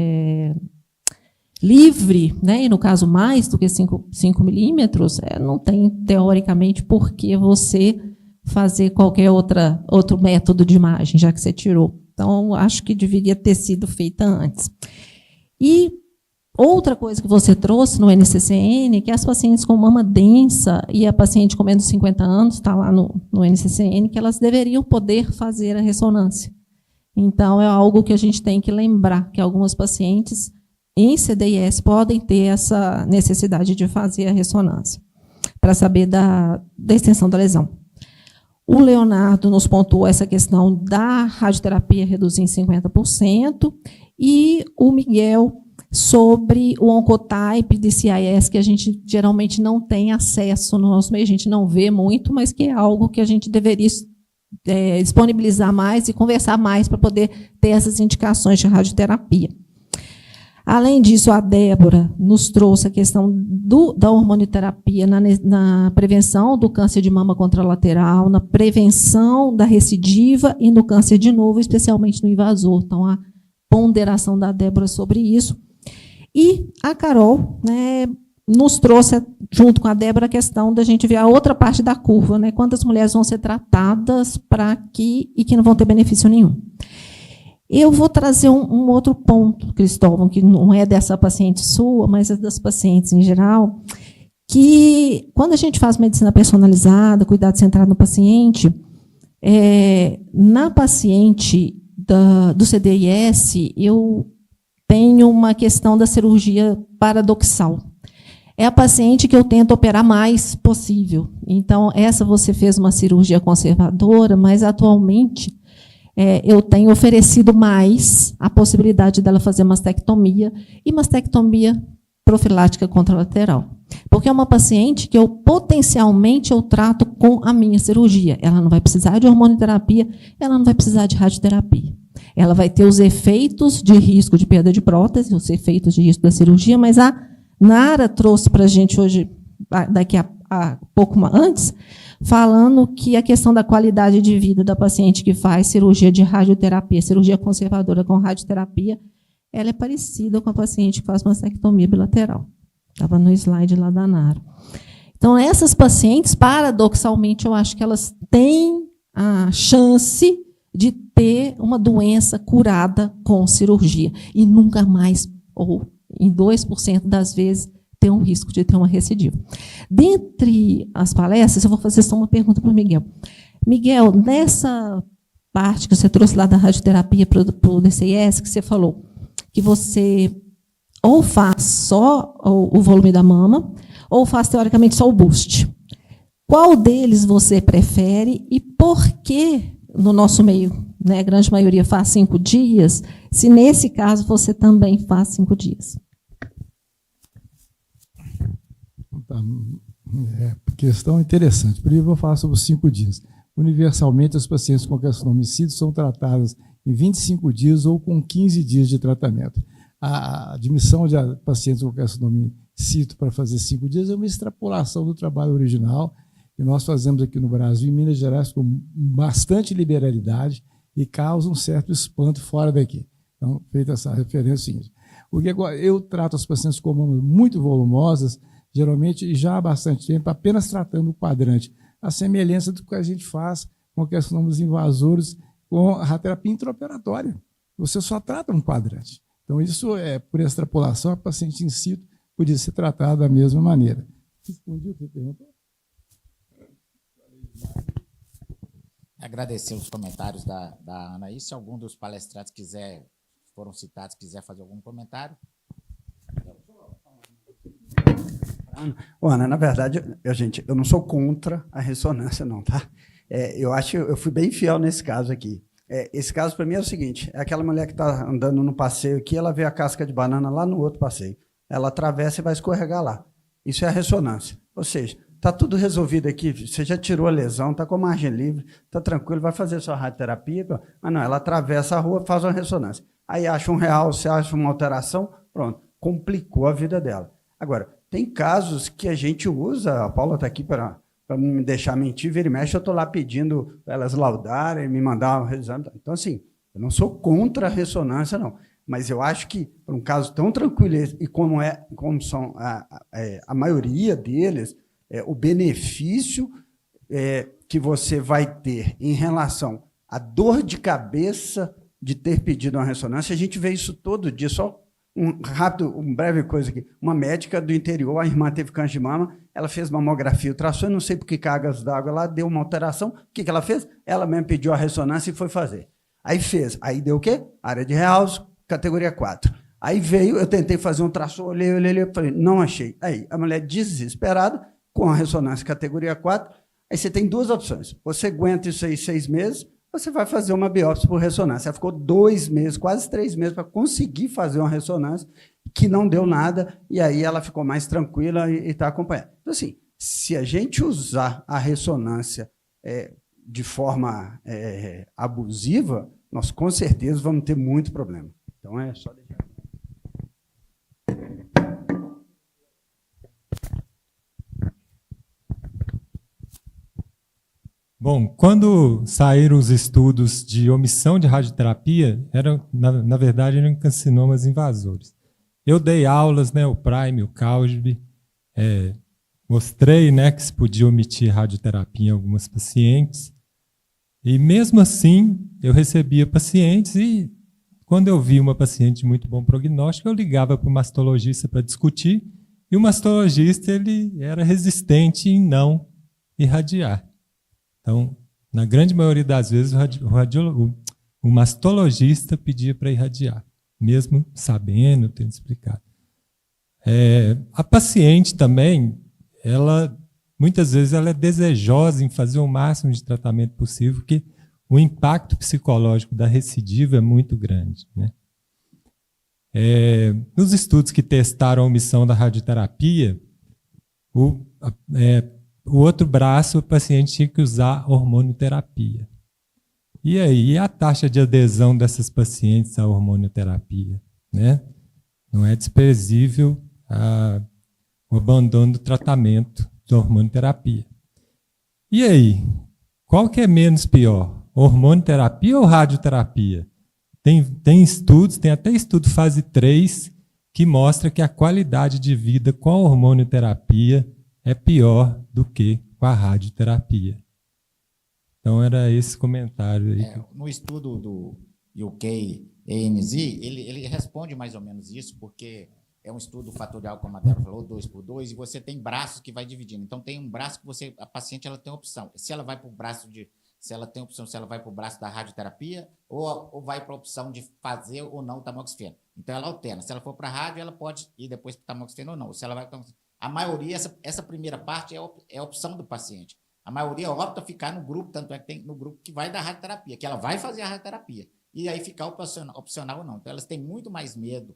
Speaker 8: livre, né, e no caso mais do que 5 milímetros, não tem, teoricamente, por que você fazer qualquer outro método de imagem, já que você tirou. Então, acho que deveria ter sido feita antes. E outra coisa que você trouxe no NCCN, que as pacientes com mama densa e a paciente com menos de 50 anos, está lá no NCCN, que elas deveriam poder fazer a ressonância. Então, é algo que a gente tem que lembrar, que algumas pacientes em CDIS podem ter essa necessidade de fazer a ressonância, para saber da extensão da lesão. O Leonardo nos pontuou essa questão da radioterapia reduzir em 50%, e o Miguel sobre o Oncotype de CIS, que a gente geralmente não tem acesso no nosso meio, a gente não vê muito, mas que é algo que a gente deveria disponibilizar mais e conversar mais para poder ter essas indicações de radioterapia. Além disso, a Débora nos trouxe a questão da hormonioterapia na prevenção do câncer de mama contralateral, na prevenção da recidiva e no câncer de novo, especialmente no invasor. Então, a ponderação da Débora sobre isso. E a Carol, né, nos trouxe, junto com a Débora, a questão da gente ver a outra parte da curva, né, quantas mulheres vão ser tratadas e que não vão ter benefício nenhum. Eu vou trazer um outro ponto, Cristóvão, que não é dessa paciente sua, mas é das pacientes em geral, que quando a gente faz medicina personalizada, cuidado centrado no paciente, na paciente do CDIS, eu tenho uma questão da cirurgia paradoxal. É a paciente que eu tento operar mais possível. Então, essa você fez uma cirurgia conservadora, mas atualmente eu tenho oferecido mais a possibilidade dela fazer mastectomia e mastectomia profilática contralateral. Porque é uma paciente que potencialmente eu trato com a minha cirurgia. Ela não vai precisar de hormonoterapia, ela não vai precisar de radioterapia. Ela vai ter os efeitos de risco de perda de prótese, os efeitos de risco da cirurgia, mas a Nara trouxe para a gente hoje, daqui a pouco antes, falando que a questão da qualidade de vida da paciente que faz cirurgia de radioterapia, cirurgia conservadora com radioterapia, ela é parecida com a paciente que faz mastectomia bilateral. Estava no slide lá da Nara. Então, essas pacientes, paradoxalmente, eu acho que elas têm a chance de ter uma doença curada com cirurgia. E nunca mais, ou em 2% das vezes, ter um risco de ter uma recidiva. Dentre as palestras, eu vou fazer só uma pergunta para o Miguel. Miguel, nessa parte que você trouxe lá da radioterapia para o DCIS, que você falou que você ou faz só o volume da mama, ou faz, teoricamente, só o boost. Qual deles você prefere e por que, no nosso meio, né, a grande maioria faz 5 dias, se nesse caso você também faz 5 dias?
Speaker 5: Questão interessante. Primeiro, eu vou falar sobre os 5 dias. Universalmente, as pacientes com carcinoma homicídio são tratadas em 25 dias ou com 15 dias de tratamento. A admissão de pacientes com carcinoma homicídio para fazer 5 dias é uma extrapolação do trabalho original que nós fazemos aqui no Brasil, em Minas Gerais, com bastante liberalidade e causa um certo espanto fora daqui. Então, feita essa referência, porque agora eu trato as pacientes com mamas muito volumosas, geralmente já há bastante tempo, apenas tratando o quadrante, a semelhança do que a gente faz com carcinomas invasores com a radioterapia intraoperatória. Você só trata um quadrante. Então, isso é, por extrapolação, a paciente in situ podia ser tratada da mesma maneira. Respondi o que perguntou?
Speaker 1: Agradecer os comentários da Ana. E se algum dos palestrantes foram citados, quiser fazer algum comentário?
Speaker 3: Ana, na verdade, eu não sou contra a ressonância, não, tá? Eu acho que eu fui bem fiel nesse caso aqui. Esse caso, para mim, é o seguinte, é aquela mulher que está andando no passeio aqui, ela vê a casca de banana lá no outro passeio. Ela atravessa e vai escorregar lá. Isso é a ressonância. Ou seja, está tudo resolvido aqui, você já tirou a lesão, está com margem livre, está tranquilo, vai fazer sua radioterapia, mas não, ela atravessa a rua, faz uma ressonância. Aí acha um real, você acha uma alteração, pronto, complicou a vida dela. Agora, tem casos que a gente usa, a Paula está aqui para não me deixar mentir, vira e mexe, eu estou lá pedindo para elas laudarem, me mandar um exame. Então, assim, eu não sou contra a ressonância, não. Mas eu acho que, para um caso tão tranquilo, e como são a maioria deles, o benefício que você vai ter em relação à dor de cabeça de ter pedido uma ressonância, a gente vê isso todo dia, só uma breve coisa aqui. Uma médica do interior, a irmã teve câncer de mama, ela fez mamografia, ultrassom, não sei por que cargas d'água lá, deu uma alteração. O que ela fez? Ela mesmo pediu a ressonância e foi fazer. Aí fez. Aí deu o quê? Área de Rehouse, categoria 4. Aí veio, eu tentei fazer um ultrassom, olhei, falei, não achei. Aí a mulher desesperada, com a ressonância categoria 4, aí você tem 2 opções. Você aguenta isso aí 6 meses, você vai fazer uma biópsia por ressonância. Ela ficou 2 meses, quase 3 meses, para conseguir fazer uma ressonância, que não deu nada, e aí ela ficou mais tranquila e está acompanhando. Então, assim, se a gente usar a ressonância de forma abusiva, nós com certeza vamos ter muito problema. Então, é só deixar.
Speaker 4: Bom, quando saíram os estudos de omissão de radioterapia, na verdade, eram carcinomas invasores. Eu dei aulas, né, o Prime, o Causby, mostrei, né, que se podia omitir radioterapia em algumas pacientes, e mesmo assim, eu recebia pacientes e, quando eu vi uma paciente de muito bom prognóstico, eu ligava para o mastologista para discutir, e o mastologista ele era resistente em não irradiar. Então, na grande maioria das vezes, o mastologista pedia para irradiar, mesmo sabendo, tendo explicado. A paciente também, muitas vezes, ela é desejosa em fazer o máximo de tratamento possível, porque o impacto psicológico da recidiva é muito grande, né? Nos estudos que testaram a omissão da radioterapia, o outro braço, o paciente tinha que usar hormonioterapia. E aí, a taxa de adesão dessas pacientes à hormonioterapia, né? Não é desprezível o abandono do tratamento de hormonioterapia. E aí, qual que é menos pior? Hormonioterapia ou radioterapia? Tem estudos, tem até estudo fase 3, que mostra que a qualidade de vida com a hormonioterapia é pior do que com a radioterapia. Então, era esse comentário aí.
Speaker 1: No estudo do UK-ANZ, ele responde mais ou menos isso, porque é um estudo fatorial, como a Débora falou, 2x2, e você tem braços que vai dividindo. Então, tem um braço que a paciente ela tem opção. Se ela vai para o braço se ela tem opção, se ela vai para o braço da radioterapia ou vai para a opção de fazer ou não o tamoxifeno. Então, ela alterna. Se ela for para a rádio, ela pode ir depois para o tamoxifeno ou não. Se ela vai para a maioria, essa primeira parte é a opção do paciente. A maioria opta ficar no grupo, tanto é que tem no grupo que vai da radioterapia, que ela vai fazer a radioterapia. E aí ficar opcional ou não. Então, elas têm muito mais medo,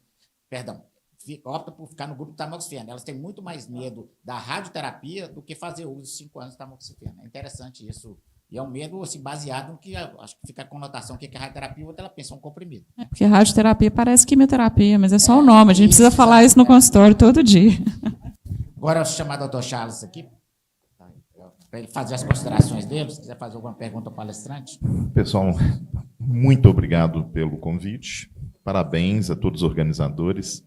Speaker 1: opta por ficar no grupo do tamoxifeno. Elas têm muito mais medo da radioterapia do que fazer uso de 5 anos de tamoxifeno. É interessante isso. E é um medo assim, baseado no que acho que fica a conotação que é radioterapia, outra ela pensa um comprimido.
Speaker 7: Porque radioterapia parece quimioterapia, mas é só o nome. A gente precisa falar isso no consultório todo dia.
Speaker 1: Agora eu vou chamar o Dr. Charles aqui, para ele fazer as considerações dele. Se quiser fazer alguma pergunta ao palestrante.
Speaker 9: Pessoal, muito obrigado pelo convite. Parabéns a todos os organizadores.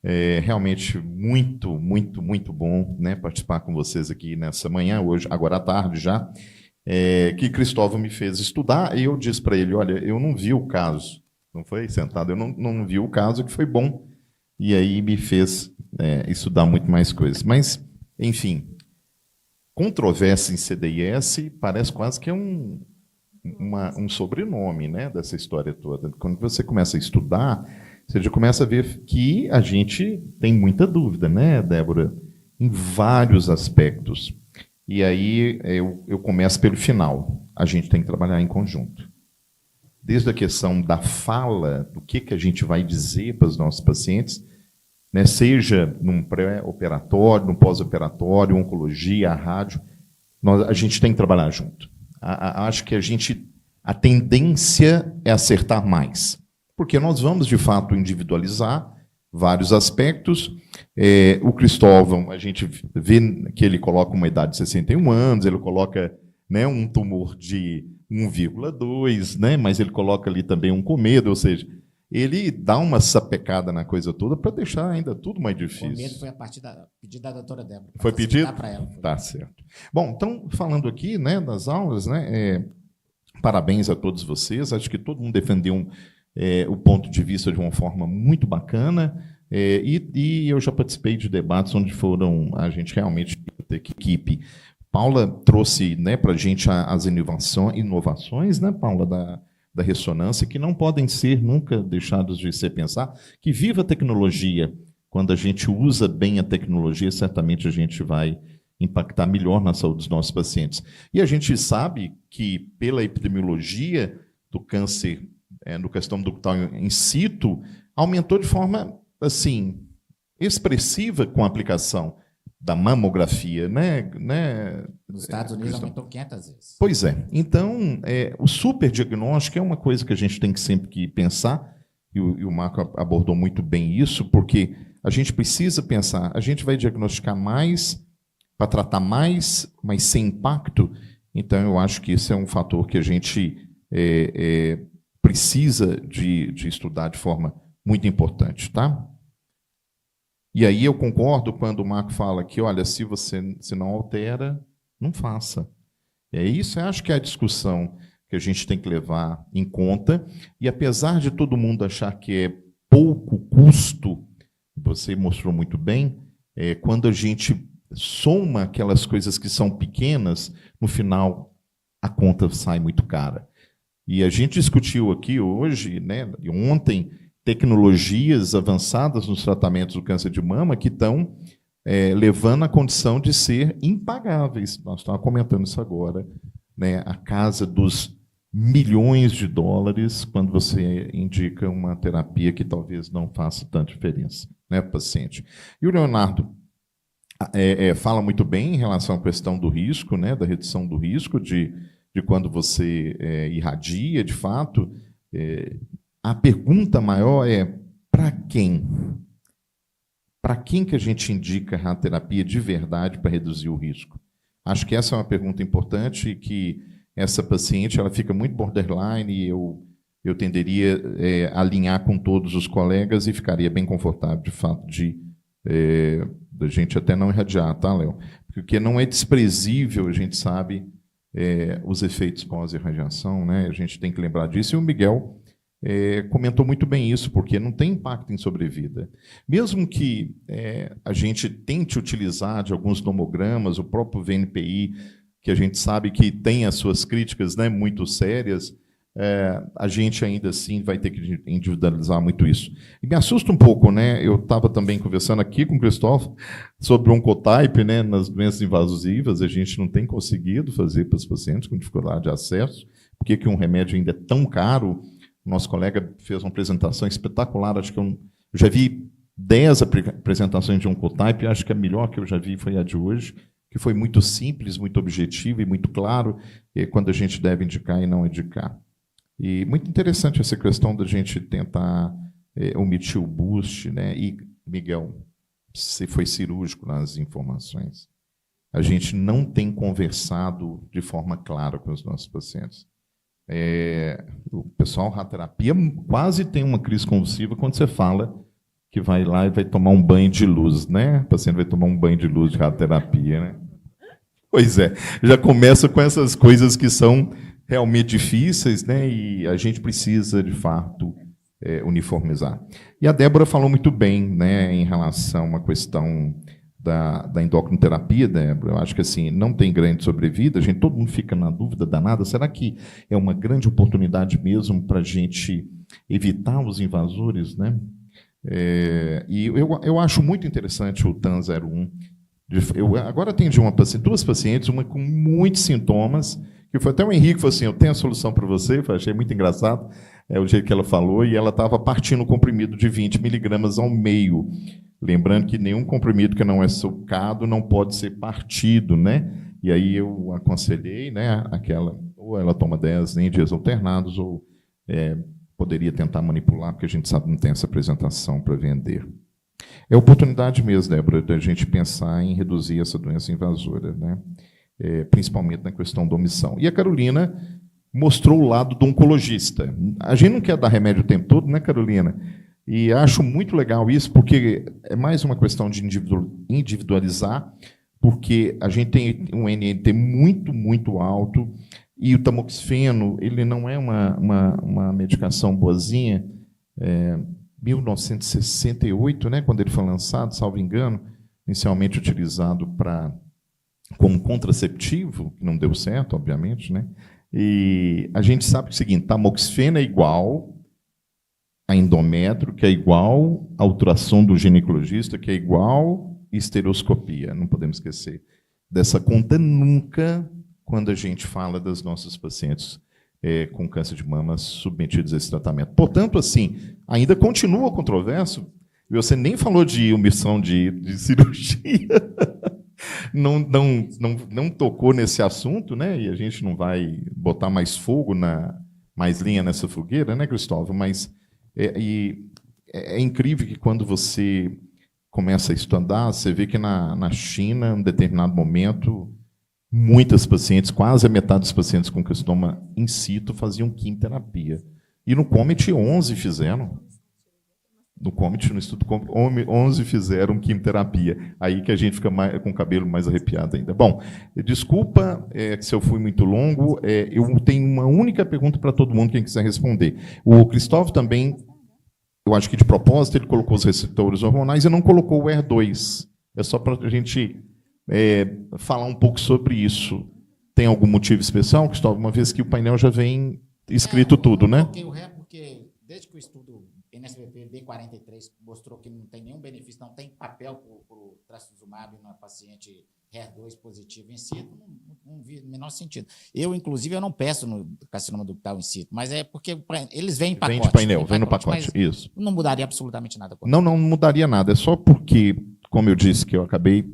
Speaker 9: É realmente muito, muito, muito bom, né, participar com vocês aqui nessa manhã, hoje, agora à tarde já, que Cristóvão me fez estudar, e eu disse para ele, olha, eu não vi o caso, não foi sentado, eu não vi o caso, que foi bom, e aí me fez estudar muito mais coisas. Mas, enfim, controvérsia em CDIS parece quase que é um sobrenome, né, dessa história toda. Quando você começa a estudar, você já começa a ver que a gente tem muita dúvida, né, Débora? Em vários aspectos. E aí eu começo pelo final. A gente tem que trabalhar em conjunto. Desde a questão da fala, do que a gente vai dizer para os nossos pacientes, né, seja num pré-operatório, num pós-operatório, oncologia, a rádio, a gente tem que trabalhar junto. Acho que a tendência é acertar mais. Porque nós vamos, de fato, individualizar vários aspectos. O Cristóvão, a gente vê que ele coloca uma idade de 61 anos, ele coloca, né, um tumor de 1,2, né, mas ele coloca ali também um comedo, ou seja, ele dá uma sapecada na coisa toda para deixar ainda tudo mais difícil. O
Speaker 1: comedo foi a partir pedido da doutora Débora.
Speaker 9: Foi pedido?
Speaker 1: Para ela.
Speaker 9: Tá certo. Bom, então, falando aqui, né, das aulas, né, parabéns a todos vocês, acho que todo mundo defendeu o ponto de vista de uma forma muito bacana, e eu já participei de debates onde a gente realmente teve equipe. Paula trouxe, né, para a gente as inovações, né, Paula, da ressonância, que não podem ser nunca deixados de ser pensar, que viva a tecnologia. Quando a gente usa bem a tecnologia, certamente a gente vai impactar melhor na saúde dos nossos pacientes. E a gente sabe que, pela epidemiologia do câncer, no questão ductal in situ, aumentou de forma assim expressiva com a aplicação da mamografia, né?
Speaker 1: Nos Estados Unidos aumentou 500 vezes.
Speaker 9: Pois é. Então, o superdiagnóstico é uma coisa que a gente tem que sempre pensar, e o Marco abordou muito bem isso, porque a gente precisa pensar, a gente vai diagnosticar mais, para tratar mais, mas sem impacto. Então, eu acho que esse é um fator que a gente precisa de estudar de forma muito importante, tá? E aí eu concordo quando o Marco fala que, olha, se não altera, não faça. Isso eu acho que é a discussão que a gente tem que levar em conta. E apesar de todo mundo achar que é pouco custo, você mostrou muito bem, quando a gente soma aquelas coisas que são pequenas, no final a conta sai muito cara. E a gente discutiu aqui hoje, né, e ontem, tecnologias avançadas nos tratamentos do câncer de mama que estão levando à condição de ser impagáveis. Nós estávamos comentando isso agora, né, a casa dos milhões de dólares quando você indica uma terapia que talvez não faça tanta diferença, né, para o paciente. E o Leonardo fala muito bem em relação à questão do risco, né, da redução do risco, de quando você irradia, de fato. A pergunta maior é: para quem? Para quem que a gente indica a radioterapia de verdade para reduzir o risco? Acho que essa é uma pergunta importante e que essa paciente ela fica muito borderline e eu tenderia a alinhar com todos os colegas e ficaria bem confortável, de fato, da gente até não irradiar, tá, Léo? Porque não é desprezível, a gente sabe, os efeitos pós-irradiação, né? A gente tem que lembrar disso. E o Miguel comentou muito bem isso, porque não tem impacto em sobrevida. Mesmo que a gente tente utilizar de alguns nomogramas, o próprio VNPI, que a gente sabe que tem as suas críticas, né, muito sérias, a gente ainda assim vai ter que individualizar muito isso. E me assusta um pouco, né? Eu estava também conversando aqui com o Cristóvão sobre o Oncotype, né, nas doenças invasivas, a gente não tem conseguido fazer para os pacientes com dificuldade de acesso. Por que um remédio ainda é tão caro? Nosso colega fez uma apresentação espetacular, acho que eu já vi 10 apresentações de Oncotype, acho que a melhor que eu já vi foi a de hoje, que foi muito simples, muito objetiva e muito claro quando a gente deve indicar e não indicar. E muito interessante essa questão da gente tentar omitir o boost, né? E, Miguel, você foi cirúrgico nas informações. A gente não tem conversado de forma clara com os nossos pacientes. O pessoal radioterapia quase tem uma crise convulsiva quando você fala que vai lá e vai tomar um banho de luz, né? O paciente vai tomar um banho de luz de radioterapia, né? Pois é, já começa com essas coisas que são realmente difíceis, né? E a gente precisa, de fato, uniformizar. E a Débora falou muito bem, né, em relação à questão da endocrinoterapia, Débora. Eu acho que assim, não tem grande sobrevida, todo mundo fica na dúvida danada. Será que é uma grande oportunidade mesmo para a gente evitar os invasores, né? E eu acho muito interessante o TAN-01. Eu agora atendi duas pacientes, uma com muitos sintomas, que foi até o Henrique falou assim: eu tenho a solução para você. Eu achei muito engraçado o jeito que ela falou, e ela estava partindo um comprimido de 20 miligramas ao meio. Lembrando que nenhum comprimido que não é socado não pode ser partido, né? E aí eu aconselhei, né, ou ela toma 10 em dias alternados, ou poderia tentar manipular, porque a gente sabe que não tem essa apresentação para vender. É oportunidade mesmo, Débora, da gente pensar em reduzir essa doença invasora, né? Principalmente na questão da omissão. E a Carolina mostrou o lado do oncologista. A gente não quer dar remédio o tempo todo, né, Carolina? E acho muito legal isso, porque é mais uma questão de individualizar, porque a gente tem um NNT muito, muito alto, e o tamoxifeno, ele não é uma medicação boazinha. 1968, né, quando ele foi lançado, salvo engano, inicialmente utilizado como contraceptivo, que não deu certo, obviamente, né? E a gente sabe o seguinte: tamoxifeno é igual a endométrio, que é igual a ultrassom do ginecologista, que é igual a estereoscopia. Não podemos esquecer dessa conta nunca quando a gente fala das nossas pacientes com câncer de mama submetidos a esse tratamento. Portanto, assim, ainda continua controverso. Você nem falou de omissão de cirurgia. Não tocou nesse assunto, né? E a gente não vai botar mais fogo, mais lenha nessa fogueira, né, Cristóvão? Mas é incrível que quando você começa a estudar, você vê que na China, em determinado momento, muitas pacientes, quase a metade dos pacientes com carcinoma in situ faziam quimioterapia. E no COMET, 11 fizeram. No COMET, no estudo COMET, 11 fizeram quimioterapia. Aí que a gente fica com o cabelo mais arrepiado ainda. Bom, desculpa se eu fui muito longo. Eu tenho uma única pergunta para todo mundo, quem quiser responder. O Cristóvão também, eu acho que de propósito, ele colocou os receptores hormonais e não colocou o HER2. É só para a gente falar um pouco sobre isso. Tem algum motivo especial, Cristóvão? Uma vez que o painel já vem escrito tudo, né?
Speaker 1: Eu coloquei o HER porque, desde que o estudo NSVP B43 mostrou que não tem nenhum benefício, não tem papel para o trastuzumab na paciente HER2 positivo in situ, não vi o menor sentido. Eu, inclusive, eu não peço no carcinoma ductal in situ, mas é porque eles vêm em pacote.
Speaker 9: Vem de painel, vem no pacote, isso.
Speaker 1: Não mudaria absolutamente nada.
Speaker 9: Não mudaria nada, é só porque, como eu disse, que eu acabei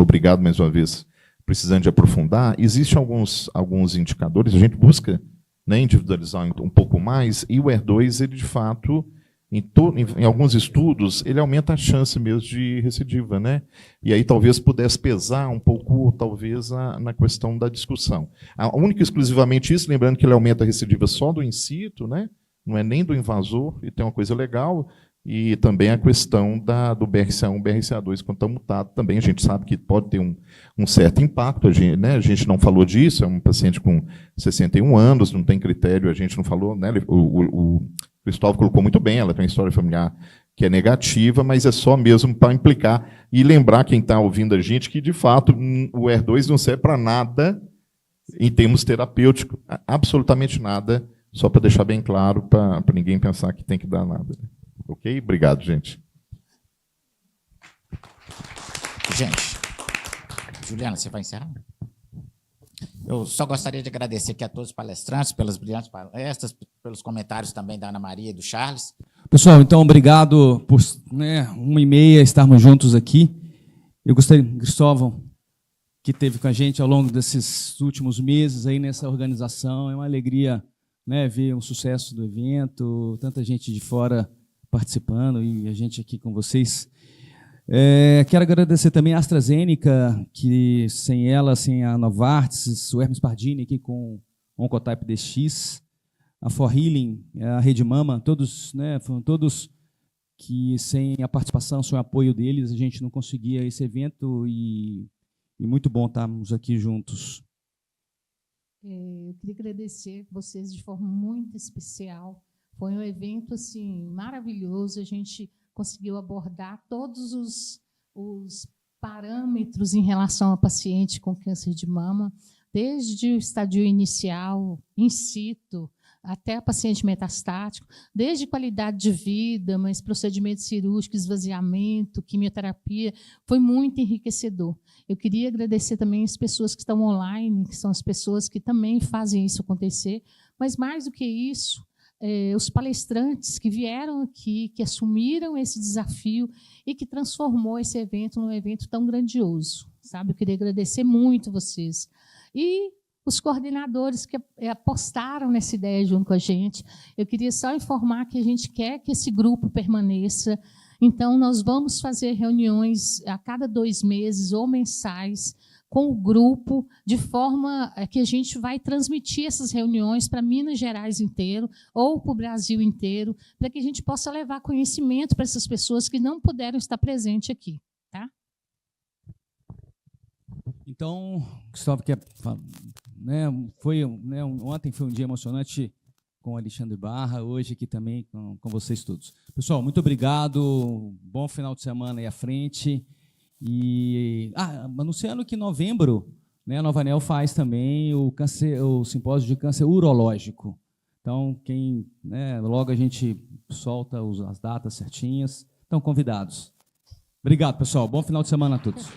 Speaker 9: obrigado mais uma vez, precisando de aprofundar, existem alguns indicadores, a gente busca, né, individualizar um pouco mais, e o ER2, ele de fato, em alguns estudos, ele aumenta a chance mesmo de recidiva, né? E aí talvez pudesse pesar um pouco, talvez, na questão da discussão. A única exclusivamente isso, lembrando que ele aumenta a recidiva só do in situ, né? Não é nem do invasor, e tem uma coisa legal, e também a questão do BRCA1, BRCA2, quando está mutado, também a gente sabe que pode ter um certo impacto, né? A gente não falou disso, é um paciente com 61 anos, não tem critério, a gente não falou, né? O Cristóvão colocou muito bem, ela tem uma história familiar que é negativa, mas é só mesmo para implicar e lembrar quem está ouvindo a gente que, de fato, o ER2 não serve para nada em termos terapêuticos, absolutamente nada, só para deixar bem claro, para ninguém pensar que tem que dar nada. Ok? Obrigado, gente.
Speaker 1: Gente, Juliana, você vai encerrar? Eu só gostaria de agradecer aqui a todos os palestrantes pelas brilhantes palestras, pelos comentários também da Ana Maria e do Charles.
Speaker 10: Pessoal, então, obrigado por 1h30 estarmos juntos aqui. Eu gostaria, Cristóvão, que esteve com a gente ao longo desses últimos meses aí nessa organização. É uma alegria, né, ver o sucesso do evento, tanta gente de fora participando e a gente aqui com vocês. Quero agradecer também a AstraZeneca, que sem ela, sem a Novartis, o Hermes Pardini aqui com o Oncotype DX, a For Healing, a Rede Mama, todos, né, foram todos que sem a participação, sem o apoio deles, a gente não conseguia esse evento e muito bom estarmos aqui juntos.
Speaker 11: Eu queria agradecer vocês de forma muito especial. Foi um evento assim maravilhoso, a gente conseguiu abordar todos os parâmetros em relação ao paciente com câncer de mama, desde o estadio inicial, in situ, até o paciente metastático, desde qualidade de vida, mas procedimento cirúrgico, esvaziamento, quimioterapia, foi muito enriquecedor. Eu queria agradecer também as pessoas que estão online, que são as pessoas que também fazem isso acontecer, mas mais do que isso, os palestrantes que vieram aqui, que assumiram esse desafio e que transformou esse evento num evento tão grandioso. Sabe? Eu queria agradecer muito vocês. E os coordenadores que apostaram nessa ideia junto com a gente. Eu queria só informar que a gente quer que esse grupo permaneça. Então, nós vamos fazer reuniões a cada 2 meses ou mensais com o grupo, de forma que a gente vai transmitir essas reuniões para Minas Gerais inteiro ou para o Brasil inteiro, para que a gente possa levar conhecimento para essas pessoas que não puderam estar presentes aqui. Tá?
Speaker 10: Então, Cristóvão, ontem foi um dia emocionante com o Alexandre Barra, hoje aqui também com vocês todos. Pessoal, muito obrigado, bom final de semana aí à frente. E anunciando que em novembro, né, a Nova Anel faz também o simpósio de câncer urológico. Então, logo a gente solta as datas certinhas. Estão convidados. Obrigado, pessoal. Bom final de semana a todos.